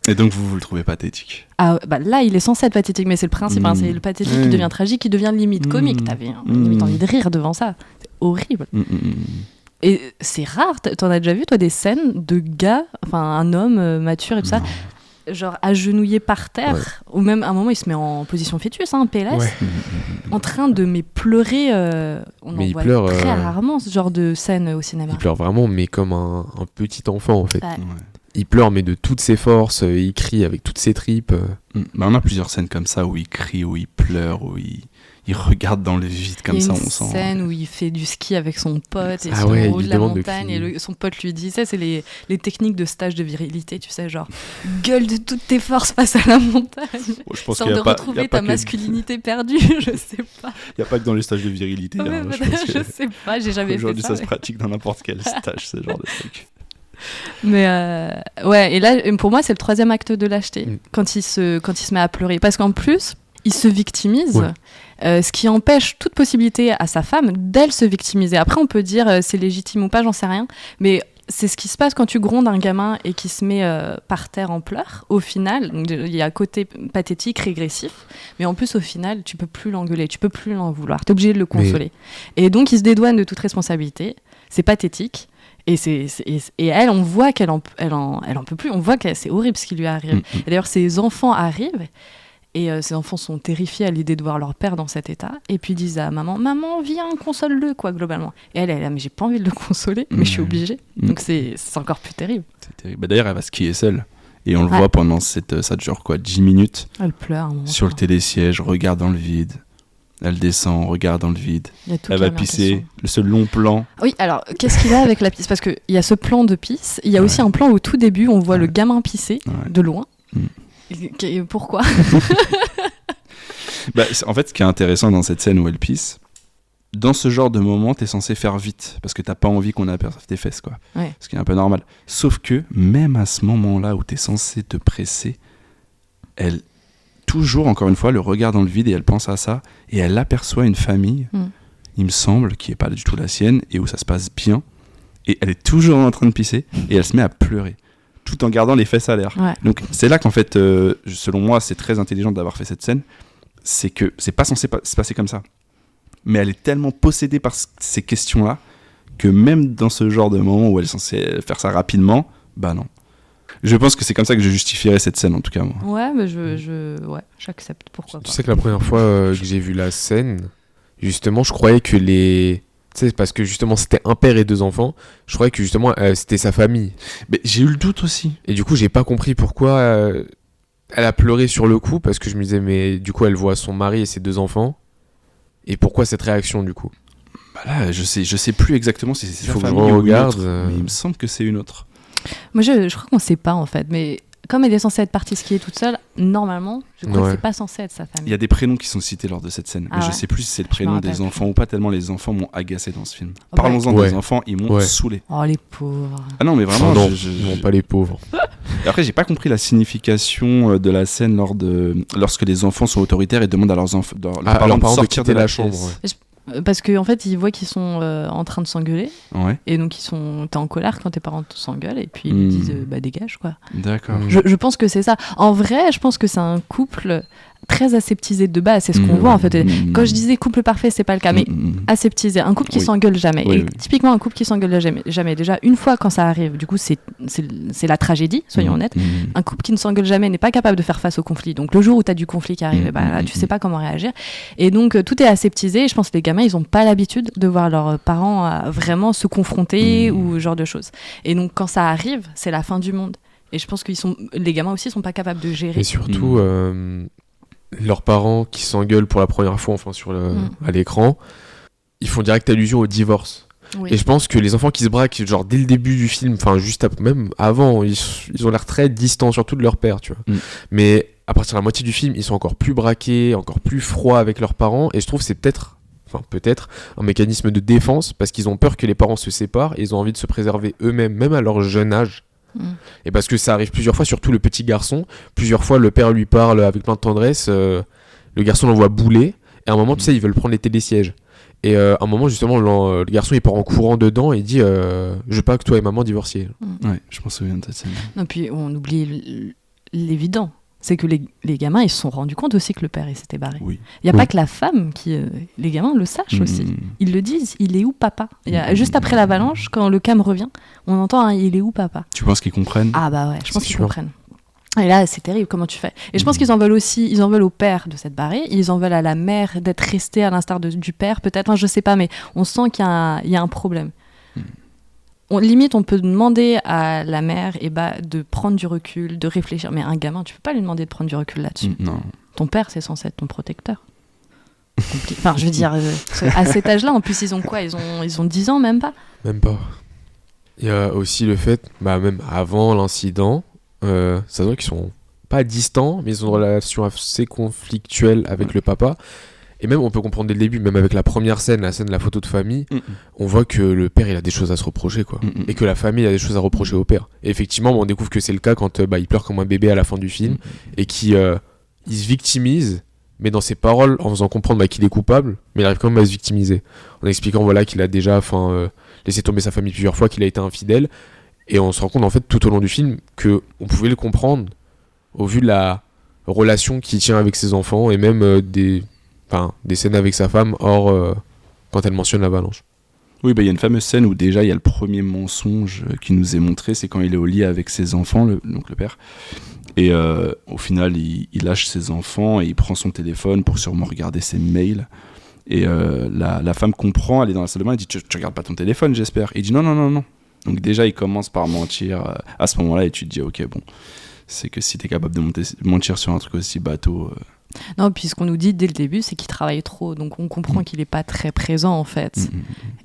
et donc, vous le trouvez pathétique ? Là, il est censé être pathétique, mais c'est le principe. C'est le pathétique qui devient tragique, qui devient limite comique. T'avais limite envie de rire devant ça. C'est horrible. Et c'est rare, t'en as déjà vu toi des scènes de gars, enfin un homme mature et tout ça, genre agenouillé par terre, ou même à un moment il se met en position fœtus, PLS, en train de pleurer. On en voit très rarement ce genre de scène au cinéma. Il pleure vraiment, mais comme un petit enfant en fait. Ouais. Il pleure mais de toutes ses forces, il crie avec toutes ses tripes. On a plusieurs scènes comme ça où il crie, où il pleure, où il regarde dans le vide comme ça, on sent. Il y a une scène où il fait du ski avec son pote et sur le haut de la montagne et son pote lui dit, ça c'est les techniques de stage de virilité, tu sais, genre gueule de toutes tes forces face à la montagne, histoire de retrouver ta masculinité perdue, je sais pas. Il n'y a pas que dans les stages de virilité. Je sais pas, j'ai jamais fait ça. Aujourd'hui ça se pratique dans n'importe quel stage, ce genre de truc. Mais ouais, et là pour moi c'est le troisième acte de lâcheté, quand il se met à pleurer, parce qu'en plus il se victimise, ce qui empêche toute possibilité à sa femme d'elle se victimiser. Après on peut dire c'est légitime ou pas, j'en sais rien, mais c'est ce qui se passe quand tu grondes un gamin et qui se met par terre en pleurs. Au final, il y a un côté pathétique, régressif, mais en plus au final tu peux plus l'engueuler, tu peux plus l'en vouloir, t'es obligé de le consoler. Et donc il se dédouane de toute responsabilité, c'est pathétique. Et elle, on voit qu'elle en peut plus, on voit que c'est horrible ce qui lui arrive. Et d'ailleurs, ses enfants arrivent, et ses enfants sont terrifiés à l'idée de voir leur père dans cet état, et puis disent à maman, viens, console-le, quoi, globalement. Et elle est là, mais j'ai pas envie de le consoler, mais je suis obligée. Donc c'est encore plus terrible. C'est terrible. D'ailleurs, elle va skier seule, et on le voit pendant ça dure quoi, 10 minutes. Elle pleure. Sur le télésiège, regarde dans le vide. Elle descend, regarde dans le vide. Elle va pisser. Ce long plan. Oui, alors, qu'est-ce qu'il a avec la pisse ? Parce qu'il y a ce plan de pisse. Il y a aussi un plan au tout début où on voit le gamin pisser de loin. Pourquoi ? En fait, ce qui est intéressant dans cette scène où elle pisse, dans ce genre de moment, t'es censé faire vite parce que t'as pas envie qu'on aperçoive tes fesses, quoi. Ouais. Ce qui est un peu normal. Sauf que même à ce moment-là où t'es censé te presser, elle, toujours, encore une fois, le regard dans le vide et elle pense à ça et elle aperçoit une famille, il me semble, qui est pas du tout la sienne et où ça se passe bien et elle est toujours en train de pisser et elle se met à pleurer tout en gardant les fesses à l'air. Ouais. Donc c'est là qu'en fait, selon moi, c'est très intelligent d'avoir fait cette scène. C'est que c'est pas censé se passer comme ça. Mais elle est tellement possédée par ces questions-là que même dans ce genre de moment où elle est censée faire ça rapidement, bah non. Je pense que c'est comme ça que je justifierais cette scène, en tout cas, moi. Ouais, mais j'accepte, pourquoi pas. Tu sais que la première fois que j'ai vu la scène, justement, je croyais que les... Tu sais, parce que justement, c'était un père et 2 enfants, je croyais que justement, c'était sa famille. Mais j'ai eu le doute aussi. Et du coup, j'ai pas compris pourquoi elle a pleuré sur le coup, parce que je me disais, mais du coup, elle voit son mari et ses 2 enfants. Et pourquoi cette réaction, du coup ? Bah là, je sais plus exactement si c'est sa Faut que famille je ou regarde, une autre, mais il me semble que c'est une autre. Moi, je crois qu'on sait pas, en fait, mais comme elle est censée être partie skier toute seule, normalement, je crois que c'est pas censé être sa famille. Il y a des prénoms qui sont cités lors de cette scène, mais je sais plus si c'est le prénom des enfants ou pas, tellement les enfants m'ont agacé dans ce film. Parlons-en des enfants, ils m'ont saoulé. Oh, les pauvres. Ah non, mais vraiment, non, non, pas les pauvres. Et après, j'ai pas compris la signification de la scène lorsque les enfants sont autoritaires et demandent à leurs parents de sortir de la chambre. Parce qu'en fait, ils voient qu'ils sont en train de s'engueuler. Ouais. Et donc, t'es en colère quand tes parents s'engueulent. Et puis, ils lui disent, dégage, quoi. D'accord. Je pense que c'est ça. En vrai, je pense que c'est un couple très aseptisé de base. C'est ce qu'on voit, en fait. Quand je disais couple parfait, c'est pas le cas. Mais aseptisé. Un couple qui s'engueule jamais. Et typiquement, un couple qui s'engueule jamais. Déjà, une fois quand ça arrive, du coup, c'est la tragédie, soyons honnêtes. Un couple qui ne s'engueule jamais n'est pas capable de faire face au conflit. Donc, le jour où tu as du conflit qui arrive, là, tu sais pas comment réagir. Et donc, tout est aseptisé. Et je pense que les gamins, ils ont pas l'habitude de voir leurs parents vraiment se confronter ou ce genre de choses. Et donc, quand ça arrive, c'est la fin du monde. Et je pense que les gamins aussi sont pas capables de gérer. Et surtout, leurs parents qui s'engueulent pour la première fois, enfin à l'écran, ils font direct allusion au divorce. Oui. Et je pense que les enfants qui se braquent, genre dès le début du film, enfin juste même avant, ils ont l'air très distants, surtout de leur père, tu vois. Mais à partir de la moitié du film, ils sont encore plus braqués, encore plus froids avec leurs parents. Et je trouve que c'est peut-être un mécanisme de défense, parce qu'ils ont peur que les parents se séparent et ils ont envie de se préserver eux-mêmes, même à leur jeune âge. Et parce que ça arrive plusieurs fois, surtout le petit garçon, plusieurs fois le père lui parle avec plein de tendresse, le garçon l'envoie bouler, et à un moment, tu sais, ils veulent prendre les télésièges. Et à un moment, justement, le garçon il part en courant dedans et il dit je veux pas que toi et maman divorciez. Ouais, je m'en souviens de cette scène. Non, puis on oublie l'évident. C'est que les gamins, ils se sont rendus compte aussi que le père, il s'était barré. Il n'y a pas que la femme qui... les gamins le sachent aussi. Ils le disent, il est où papa ? Juste après l'avalanche, quand le cam revient, on entend il est où papa ? Tu penses qu'ils comprennent ? Ah bah ouais, je pense qu'ils comprennent. Et là, c'est terrible, comment tu fais ? Et je pense qu'ils en veulent aussi, ils en veulent au père de s'être barré, ils en veulent à la mère d'être restée à l'instar du père, peut-être, je sais pas, mais on sent qu'il y a un problème. Limite, on peut demander à la mère de prendre du recul, de réfléchir. Mais un gamin, tu peux pas lui demander de prendre du recul là-dessus. Non. Ton père, c'est censé être ton protecteur. Enfin, je veux dire, à cet âge-là, en plus, ils ont quoi ? Ils ont 10 ans, même pas ? Même pas. Il y a aussi le fait, même avant l'incident, ça se voit qu'ils sont pas distants, mais ils ont une relation assez conflictuelle avec le papa. Et même, on peut comprendre dès le début, même avec la première scène, la scène de la photo de famille, on voit que le père, il a des choses à se reprocher, quoi. Et que la famille a des choses à reprocher au père. Et effectivement, on découvre que c'est le cas quand il pleure comme un bébé à la fin du film, et qu'il se victimise, mais dans ses paroles, en faisant comprendre qu'il est coupable, mais il arrive quand même à se victimiser. En expliquant qu'il a déjà laissé tomber sa famille plusieurs fois, qu'il a été infidèle. Et on se rend compte, en fait, tout au long du film, qu'on pouvait le comprendre, au vu de la relation qu'il tient avec ses enfants, et même des scènes avec sa femme, quand elle mentionne l'avalanche. Oui, il y a une fameuse scène où déjà il y a le premier mensonge qui nous est montré, c'est quand il est au lit avec ses enfants, donc le père. Et au final, il lâche ses enfants et il prend son téléphone pour sûrement regarder ses mails. Et la femme comprend, elle est dans la salle de bain, elle dit tu regardes pas ton téléphone, j'espère. Et il dit non. Donc déjà, il commence par mentir à ce moment-là et tu te dis ok, bon, c'est que si t'es capable de mentir sur un truc aussi bateau... Non, puis ce qu'on nous dit dès le début, c'est qu'il travaille trop. Donc on comprend qu'il n'est pas très présent, en fait.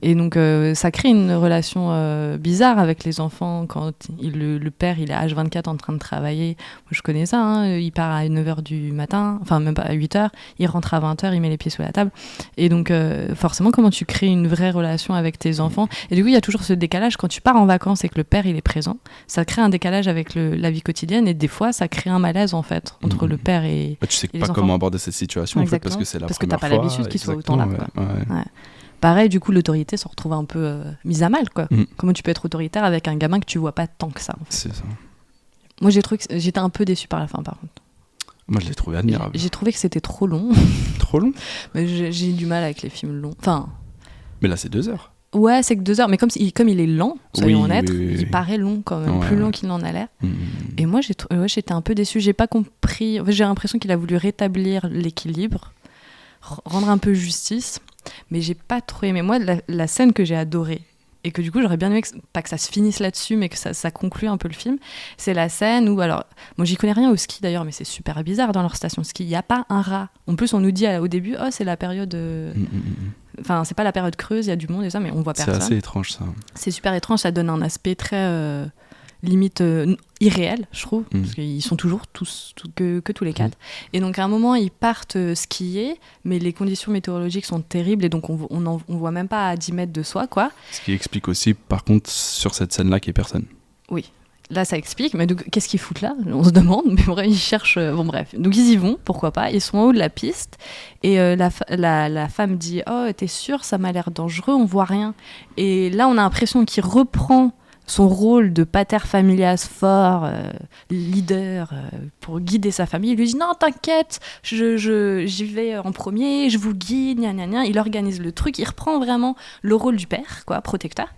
Et donc ça crée une relation bizarre avec les enfants quand le père, il est H24 en train de travailler. Moi, je connais ça, hein. Il part à 9h du matin, enfin même pas à 8h, il rentre à 20h, il met les pieds sous la table. Et donc forcément, comment tu crées une vraie relation avec tes enfants? Et du coup, il y a toujours ce décalage. Quand tu pars en vacances et que le père, il est présent, ça crée un décalage avec la vie quotidienne. Et des fois, ça crée un malaise, en fait, entre le père et tu sais pas comment aborder cette situation, en fait, parce que c'est la première fois. Parce que t'as pas l'habitude qu'il soit autant là, quoi. Ouais. Pareil, du coup, l'autorité se retrouve un peu mise à mal, quoi. Comment tu peux être autoritaire avec un gamin que tu vois pas tant que ça, en fait. C'est ça. Moi, j'étais un peu déçue par la fin, par contre. Moi, je l'ai trouvé admirable. J'ai trouvé que c'était trop long. Trop long? Mais j'ai du mal avec les films longs. Enfin... Mais là, c'est 2 heures. Ouais, c'est que 2 heures. Mais comme il est lent, soyons honnêtes, il paraît long quand même, plus long qu'il n'en a l'air. Et moi, j'étais un peu déçue. J'ai pas compris. En fait, j'ai l'impression qu'il a voulu rétablir l'équilibre, rendre un peu justice. Mais j'ai pas trop aimé. Moi, la scène que j'ai adorée, et que du coup j'aurais bien aimé pas que ça se finisse là-dessus, mais que ça conclue un peu le film, c'est la scène où, alors moi j'y connais rien au ski d'ailleurs, mais c'est super bizarre dans leur station de ski, il n'y a pas un rat. En plus on nous dit au début, oh c'est la période enfin c'est pas la période creuse, il y a du monde et ça, mais on voit personne. C'est assez étrange ça. C'est super étrange, ça donne un aspect très limite irréel, je trouve, parce qu'ils sont toujours que tous les 4. Et donc à un moment ils partent skier, mais les conditions météorologiques sont terribles et donc on voit même pas à 10 mètres de soi, quoi. Ce qui explique aussi par contre sur cette scène là qu'il n'y ait personne. Oui, là ça explique, mais donc qu'est-ce qu'ils foutent là, on se demande, mais bref, ils cherchent, bon bref, donc ils y vont, pourquoi pas, ils sont en haut de la piste et la femme dit « Oh t'es sûre, ça m'a l'air dangereux, on voit rien ». Et là on a l'impression qu'il reprend son rôle de pater familias fort, leader, pour guider sa famille. Il lui dit « Non, t'inquiète, j'y vais en premier, je vous guide, gna gna gna ». Il organise le truc, il reprend vraiment le rôle du père, quoi, protecteur.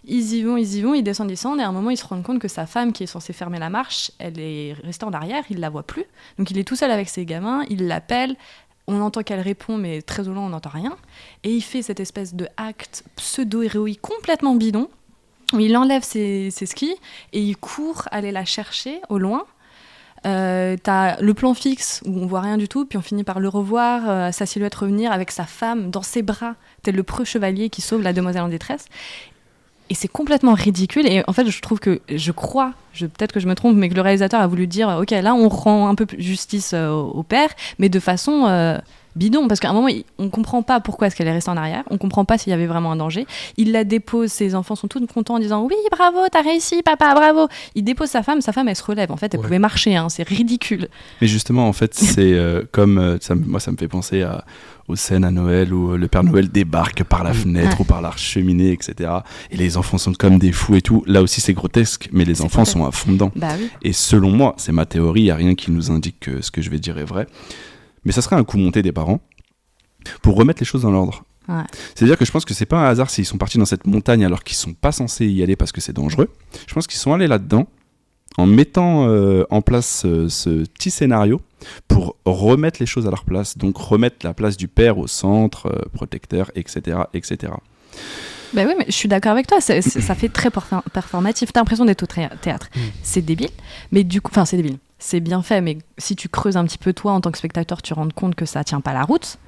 Ils y vont, ils descendent, et à un moment, ils se rendent compte que sa femme, qui est censée fermer la marche, elle est restée en arrière, il la voit plus. Donc il est tout seul avec ses gamins, il l'appelle, on entend qu'elle répond, mais très au loin, on n'entend rien. Et il fait cette espèce de acte pseudo-héroïque complètement bidon, où il enlève ses skis et il court aller la chercher au loin. T'as le plan fixe où on voit rien du tout, puis on finit par le revoir, sa silhouette revenir avec sa femme dans ses bras, tel le preux chevalier qui sauve la demoiselle en détresse. Et c'est complètement ridicule. Et en fait, peut-être que je me trompe, mais que le réalisateur a voulu dire ok, là on rend un peu justice au père, mais de façon bidon, parce qu'à un moment on comprend pas pourquoi est-ce qu'elle est restée en arrière, on comprend pas s'il y avait vraiment un danger. Il la dépose, ses enfants sont tous contents en disant oui bravo, t'as réussi papa, bravo. Il dépose sa femme elle se relève, en fait elle pouvait marcher, hein, c'est ridicule. Mais justement en fait c'est comme moi ça me fait penser aux scènes à Noël où le Père Noël débarque par la fenêtre ou par la cheminée, etc. Et les enfants sont comme des fous et tout. Là aussi c'est grotesque, mais les enfants sont à fond dedans. Bah oui. Et selon moi, c'est ma théorie, il n'y a rien qui nous indique que ce que je vais dire est vrai. Mais ça serait un coup monté des parents pour remettre les choses dans l'ordre. Ouais. C'est-à-dire que je pense que c'est pas un hasard s'ils sont partis dans cette montagne alors qu'ils sont pas censés y aller parce que c'est dangereux. Je pense qu'ils sont allés là-dedans en mettant en place ce petit scénario pour remettre les choses à leur place, donc remettre la place du père au centre, protecteur, etc., etc. Ben oui, mais je suis d'accord avec toi, ça fait très performatif. T'as l'impression d'être au théâtre. C'est débile, mais du coup, enfin c'est débile. C'est bien fait, mais si tu creuses un petit peu toi en tant que spectateur, tu rends compte que ça tient pas la route.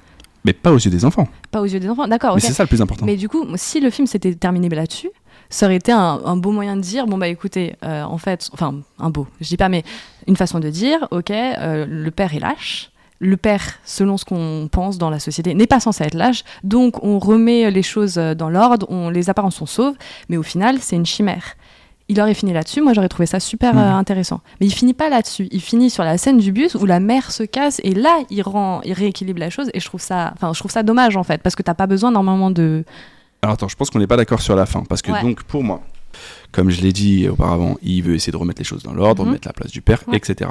Mais pas aux yeux des enfants. Pas aux yeux des enfants, d'accord. Mais okay. c'est ça le plus important. Mais du coup, si le film s'était terminé là-dessus, ça aurait été un beau moyen de dire, bon bah écoutez, en fait, enfin un beau, je dis pas, mais une façon de dire, ok, le père est lâche. Le père, selon ce qu'on pense dans la société, n'est pas censé être lâche, donc on remet les choses dans l'ordre, les apparences sont sauves, mais au final, c'est une chimère. Il aurait fini là-dessus, moi j'aurais trouvé ça super intéressant. Mais il finit pas là-dessus, il finit sur la scène du bus où la mère se casse et là il rééquilibre la chose et je trouve ça dommage en fait, parce que t'as pas besoin normalement de... Alors attends, je pense qu'on n'est pas d'accord sur la fin, parce que donc pour moi, comme je l'ai dit auparavant, il veut essayer de remettre les choses dans l'ordre, mettre la place du père, etc.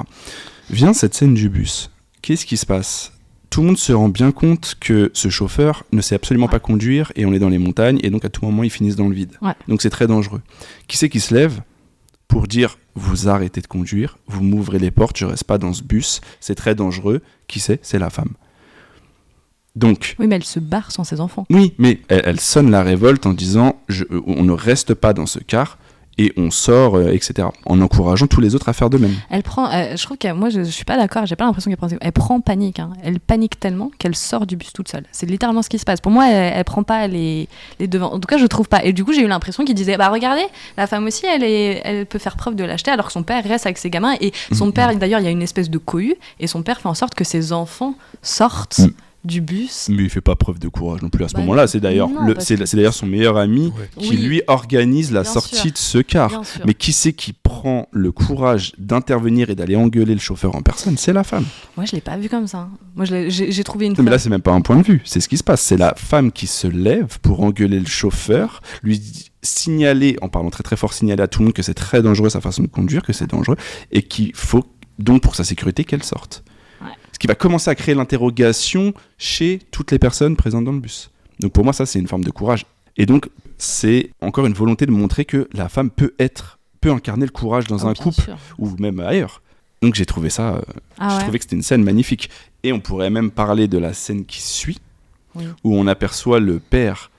Vient cette scène du bus, qu'est-ce qui se passe ? Tout le monde se rend bien compte que ce chauffeur ne sait absolument pas conduire et on est dans les montagnes et donc à tout moment ils finissent dans le vide. Ouais. Donc c'est très dangereux. Qui c'est qui se lève pour dire vous arrêtez de conduire, vous m'ouvrez les portes, je reste pas dans ce bus, c'est très dangereux. Qui c'est ? C'est la femme. Donc, oui, mais elle se barre sans ses enfants. Oui, mais elle sonne la révolte en disant on ne reste pas dans ce car et on sort, etc. En encourageant tous les autres à faire de même. Elle prend, je trouve que moi je suis pas d'accord, j'ai pas l'impression elle prend panique. Hein. Elle panique tellement qu'elle sort du bus toute seule. C'est littéralement ce qui se passe. Pour moi, elle prend pas les devants. En tout cas, je trouve pas. Et du coup, j'ai eu l'impression qu'il disait, bah regardez, la femme aussi, elle peut faire preuve de lâcheté, alors que son père reste avec ses gamins. Et son père, d'ailleurs, il y a une espèce de cohue, et son père fait en sorte que ses enfants sortent. Du bus. Mais il fait pas preuve de courage non plus à ce moment-là. C'est d'ailleurs, c'est d'ailleurs son meilleur ami qui lui organise la sortie de ce car. Mais qui c'est qui prend le courage d'intervenir et d'aller engueuler le chauffeur en personne? C'est la femme. Moi, je l'ai pas vu comme ça. Moi, j'ai trouvé une. Mais là, c'est même pas un point de vue. C'est ce qui se passe. C'est la femme qui se lève pour engueuler le chauffeur, lui signaler, en parlant très très fort, signaler à tout le monde que c'est très dangereux sa façon de conduire, que c'est dangereux, et qu'il faut donc pour sa sécurité qu'elle sorte. Ce qui va commencer à créer l'interrogation chez toutes les personnes présentes dans le bus. Donc pour moi, ça, c'est une forme de courage. Et donc, c'est encore une volonté de montrer que la femme peut incarner le courage dans un couple, ou même ailleurs. Donc j'ai trouvé ça, trouvais que c'était une scène magnifique. Et on pourrait même parler de la scène qui suit, où on aperçoit le père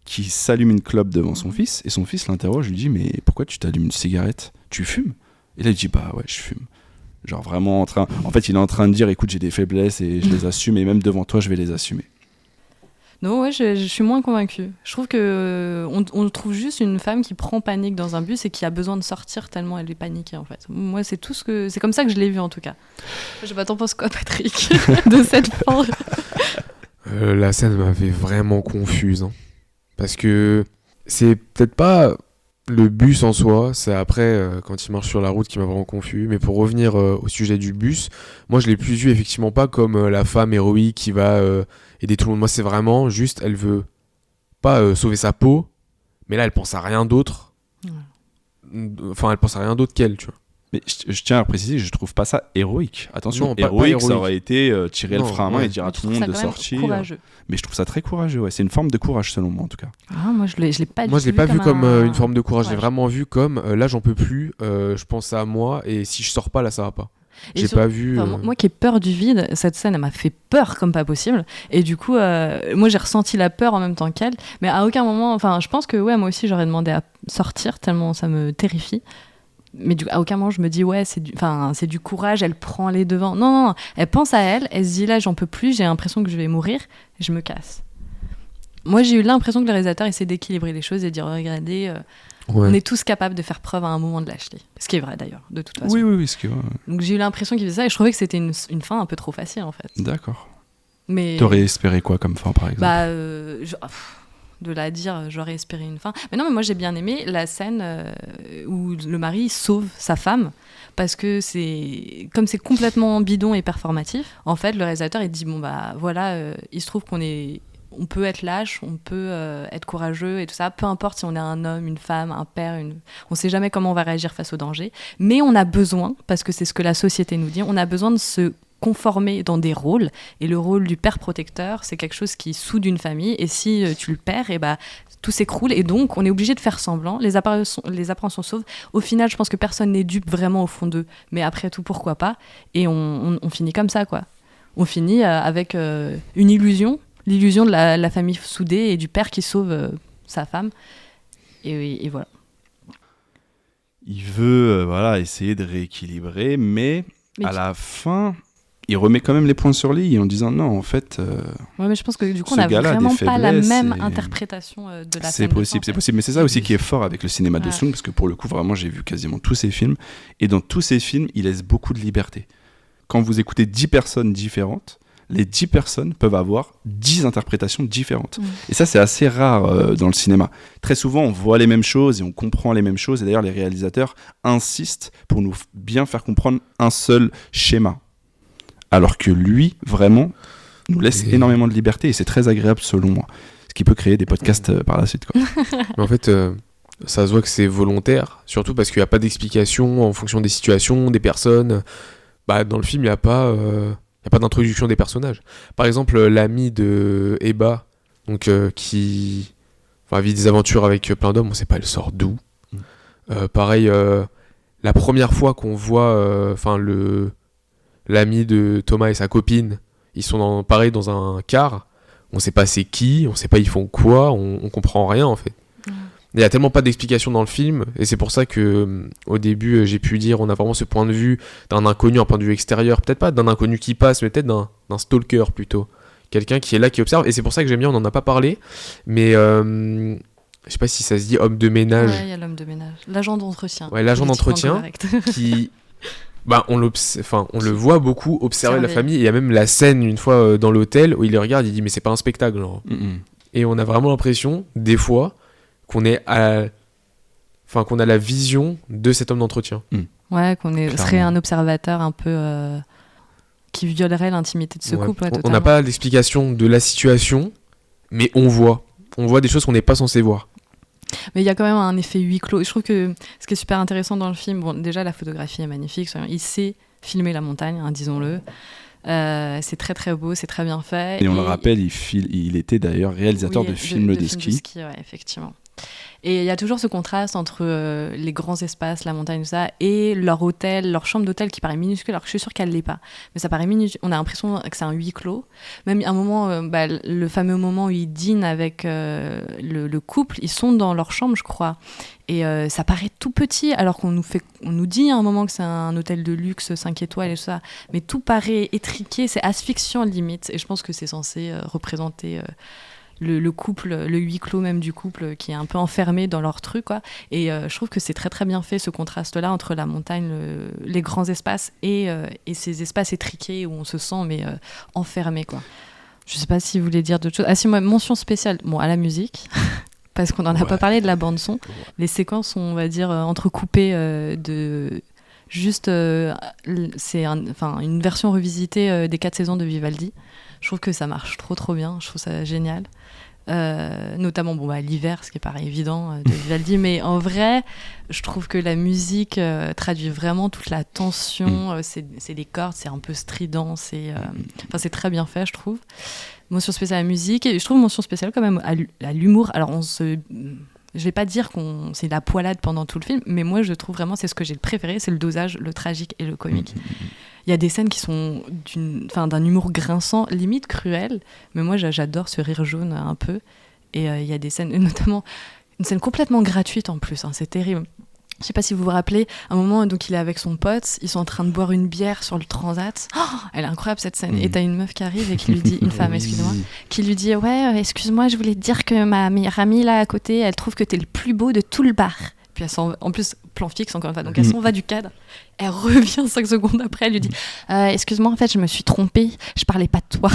qui s'allume une clope devant son fils, et son fils l'interroge, lui dit « Mais pourquoi tu t'allumes une cigarette? Tu fumes ?» Et là, il dit « Bah ouais, je fume. » Genre vraiment en fait, il est en train de dire, écoute, j'ai des faiblesses et je les assume, et même devant toi, je vais les assumer. Non, ouais, je suis moins convaincue. Je trouve que on trouve juste une femme qui prend panique dans un bus et qui a besoin de sortir tellement elle est paniquée, en fait. Moi, c'est comme ça que je l'ai vu, en tout cas. Je sais pas, t'en penses quoi, Patrick, de cette fin? La scène m'avait vraiment confuse, hein. Parce que c'est peut-être pas le bus en soi, c'est après, quand il marche sur la route, qui m'a vraiment confus. Mais pour revenir au sujet du bus, moi je l'ai plus vu effectivement pas comme la femme héroïque qui va aider tout le monde. Moi c'est vraiment juste, elle veut pas sauver sa peau, mais là elle pense à rien d'autre. Enfin, elle pense à rien d'autre qu'elle, tu vois. Mais je tiens à préciser, je trouve pas ça héroïque. Attention, non, héroïque, pas héroïque, ça aurait été tirer le frein à main et dire à tout le monde de sortir. Courageux. Mais je trouve ça très courageux, ouais. C'est une forme de courage selon moi en tout cas. Moi je l'ai pas Moi je l'ai pas vu comme une forme de courage, je l'ai vraiment vu comme là j'en peux plus, je pense à moi et si je sors pas là ça va pas. J'ai pas vu. Moi qui ai peur du vide, cette scène elle m'a fait peur comme pas possible. Et du coup, moi j'ai ressenti la peur en même temps qu'elle. Mais à aucun moment, je pense que moi aussi j'aurais demandé à sortir tellement ça me terrifie. Mais à aucun moment je me dis c'est du courage, elle prend les devants. Non, elle pense à elle se dit là j'en peux plus, j'ai l'impression que je vais mourir, et je me casse. Moi j'ai eu l'impression que le réalisateur essaie d'équilibrer les choses et de dire regardez, on est tous capables de faire preuve à un moment de lâcheté. Ce qui est vrai d'ailleurs, de toute façon. Oui, ce qui est vrai. Donc j'ai eu l'impression qu'il faisait ça et je trouvais que c'était une fin un peu trop facile en fait. D'accord. Mais t'aurais espéré quoi comme fin par exemple? De la dire, j'aurais espéré une fin. Mais non, mais moi j'ai bien aimé la scène où le mari sauve sa femme, parce que comme c'est complètement bidon et performatif, en fait le réalisateur il dit il se trouve on peut être lâche, on peut être courageux et tout ça, peu importe si on est un homme, une femme, un père, on sait jamais comment on va réagir face au danger, mais on a besoin, parce que c'est ce que la société nous dit, on a besoin de se conformer dans des rôles, et le rôle du père protecteur c'est quelque chose qui soude une famille, et si tu le perds, tout s'écroule, et donc on est obligé de faire semblant. Les apparences sont sauves. Au final je pense que personne n'est dupe vraiment au fond d'eux, mais après tout pourquoi pas, et on finit comme ça quoi. On finit avec une l'illusion de la famille soudée et du père qui sauve sa femme, et voilà. Il veut essayer de rééquilibrer, mais à la fin il remet quand même les points sur les i en disant non, en fait. Mais je pense que du coup, on n'a vraiment pas la même interprétation de la scène. C'est possible. Mais c'est ça aussi qui est fort avec le cinéma de Soong, parce que pour le coup, vraiment, j'ai vu quasiment tous ses films. Et dans tous ses films, il laisse beaucoup de liberté. Quand vous écoutez 10 personnes différentes, les 10 personnes peuvent avoir 10 interprétations différentes. Et ça, c'est assez rare dans le cinéma. Très souvent, on voit les mêmes choses et on comprend les mêmes choses. Et d'ailleurs, les réalisateurs insistent pour nous bien faire comprendre un seul schéma. Alors que lui, vraiment, nous laisse énormément de liberté et c'est très agréable selon moi. Ce qui peut créer des podcasts par la suite, quoi. Mais en fait, ça se voit que c'est volontaire, surtout parce qu'il n'y a pas d'explication en fonction des situations, des personnes. Dans le film, il n'y a pas d'introduction des personnages. Par exemple, l'ami de Eba, donc, qui vit des aventures avec plein d'hommes, on ne sait pas elle sort d'où. Pareil, la première fois qu'on voit l'ami de Thomas et sa copine, ils sont dans un car, on sait pas c'est qui, on sait pas ils font quoi, on comprend rien en fait. il y a tellement pas d'explication dans le film, et c'est pour ça que au début j'ai pu dire on a vraiment ce point de vue d'un inconnu, un point de vue extérieur, peut-être pas d'un inconnu qui passe, mais peut-être d'un stalker plutôt, quelqu'un qui est là, qui observe, et c'est pour ça que j'aime bien, on en a pas parlé, mais je sais pas si ça se dit homme de ménage. Ouais, il y a l'homme de ménage, l'agent d'entretien. Ouais, l'agent d'entretien qui on le voit beaucoup observer la famille, et il y a même la scène une fois dans l'hôtel où il les regarde, il dit mais c'est pas un spectacle genre. Et on a vraiment l'impression des fois qu'on a la vision de cet homme d'entretien. Ouais, serait un observateur un peu qui violerait l'intimité de ce couple. Ouais, on n'a pas l'explication de la situation, mais on voit des choses qu'on n'est pas censé voir. Mais il y a quand même un effet huis clos. Je trouve que ce qui est super intéressant dans le film, bon, déjà la photographie est magnifique, il sait filmer la montagne, hein, disons-le. C'est très très beau, c'est très bien fait. Et on le rappelle, il était d'ailleurs réalisateur de films de ski. Ouais, effectivement. Et il y a toujours ce contraste entre les grands espaces, la montagne, tout ça, et leur hôtel, leur chambre d'hôtel qui paraît minuscule, alors que je suis sûre qu'elle ne l'est pas. Mais ça paraît minuscule. On a l'impression que c'est un huis clos. Même un moment, le fameux moment où ils dînent avec le couple, ils sont dans leur chambre, je crois. Et ça paraît tout petit, alors qu'on nous dit à un moment que c'est un hôtel de luxe, 5 étoiles et tout ça. Mais tout paraît étriqué, c'est asphyxiant limite. Et je pense que c'est censé représenter... le couple, le huis clos même du couple qui est un peu enfermé dans leur truc, quoi. Et je trouve que c'est très très bien fait, ce contraste-là entre la montagne, les grands espaces et ces espaces étriqués où on se sent enfermé, quoi. Je sais pas si vous voulez dire d'autres choses. Ah si, moi, mention spéciale, à la musique, parce qu'on n'en a pas parlé de la bande-son. Les séquences sont, on va dire, entrecoupées de... Juste, c'est une version revisitée des 4 saisons de Vivaldi. Je trouve que ça marche trop bien, je trouve ça génial. Notamment l'hiver, ce qui paraît évident de Vivaldi, mais en vrai, je trouve que la musique traduit vraiment toute la tension, c'est les cordes, c'est un peu strident, c'est très bien fait, je trouve. Mention spéciale à la musique, et je trouve mention spéciale quand même à l'humour. Alors je vais pas dire c'est la poilade pendant tout le film, mais moi je trouve vraiment, c'est ce que j'ai préféré, c'est le dosage, le tragique et le comique. Il y a des scènes qui sont d'un humour grinçant, limite cruel, mais moi j'adore ce rire jaune un peu. Et il y a des scènes, notamment une scène complètement gratuite en plus, hein, c'est terrible. Je sais pas si vous vous rappelez, à un moment, donc il est avec son pote, ils sont en train de boire une bière sur le transat. Oh, elle est incroyable cette scène. Et t'as une meuf qui arrive et qui lui dit, une femme, excusez-moi, qui lui dit ouais, excuse-moi, je voulais te dire que ma meilleure amie là à côté, elle trouve que t'es le plus beau de tout le bar. Puis en plus, plan fixe encore une fois, donc elle s'en va du cadre. Elle revient 5 secondes après, elle lui dit excuse-moi, en fait, je me suis trompée, je parlais pas de toi.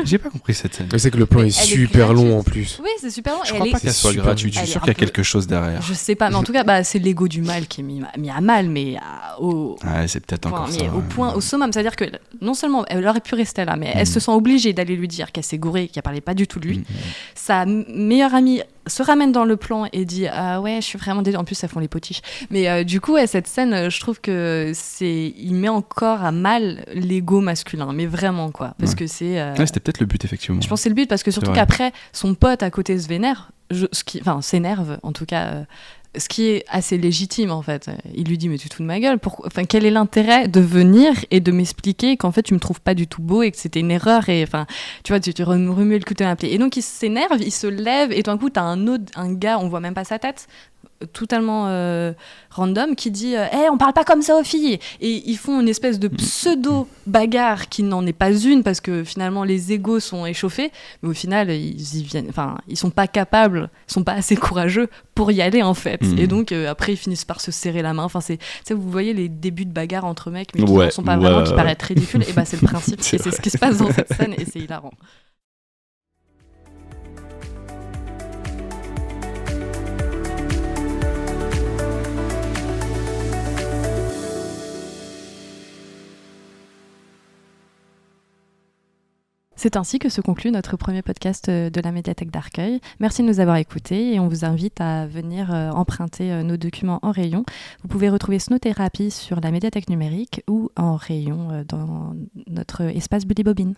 J'ai pas compris cette scène. C'est que le plan est super long en plus. Oui, c'est super long. Je crois pas qu'elle soit gratuite, je suis sûr qu'il y a quelque chose derrière. Je sais pas, mais en tout cas, c'est l'ego du mal qui est mis à mal, mais c'est peut-être encore ça. Au summum, c'est-à-dire que non seulement elle aurait pu rester là, mais elle se sent obligée d'aller lui dire qu'elle s'est gourée, qu'elle parlait pas du tout de lui. Sa meilleure amie se ramène dans le plan et dit ouais, je suis vraiment désolée. En plus, ça font les potiches. Mais du coup, cette scène, je trouve que il met encore à mal l'ego masculin, mais vraiment quoi, parce que c'est. C'était peut-être le but effectivement. Je pense que c'est le but parce que surtout qu'après son pote à côté se vénère, s'énerve en tout cas. Ce qui est assez légitime en fait. Il lui dit mais tu te fous de ma gueule. Quel est l'intérêt de venir et de m'expliquer qu'en fait tu me trouves pas du tout beau et que c'était une erreur et tu vois tu remues le couteau à la plaie. Et donc il s'énerve, il se lève et tout d'un coup t'as un gars, on voit même pas sa tête, totalement random, qui dit on parle pas comme ça aux filles, et ils font une espèce de pseudo bagarre qui n'en est pas une parce que finalement les égos sont échauffés, mais au final ils sont pas capables, ils sont pas assez courageux pour y aller en fait. Et donc après ils finissent par se serrer la main, vous voyez les débuts de bagarre entre mecs mais qui ne sont pas vraiment, qui paraissent ridicules, et c'est le principe et c'est ce qui se passe dans cette scène et c'est hilarant. C'est ainsi que se conclut notre premier podcast de la médiathèque d'Arcueil. Merci de nous avoir écoutés et on vous invite à venir emprunter nos documents en rayon. Vous pouvez retrouver Snow-Thérapie sur la médiathèque numérique ou en rayon dans notre espace Bully Bobine.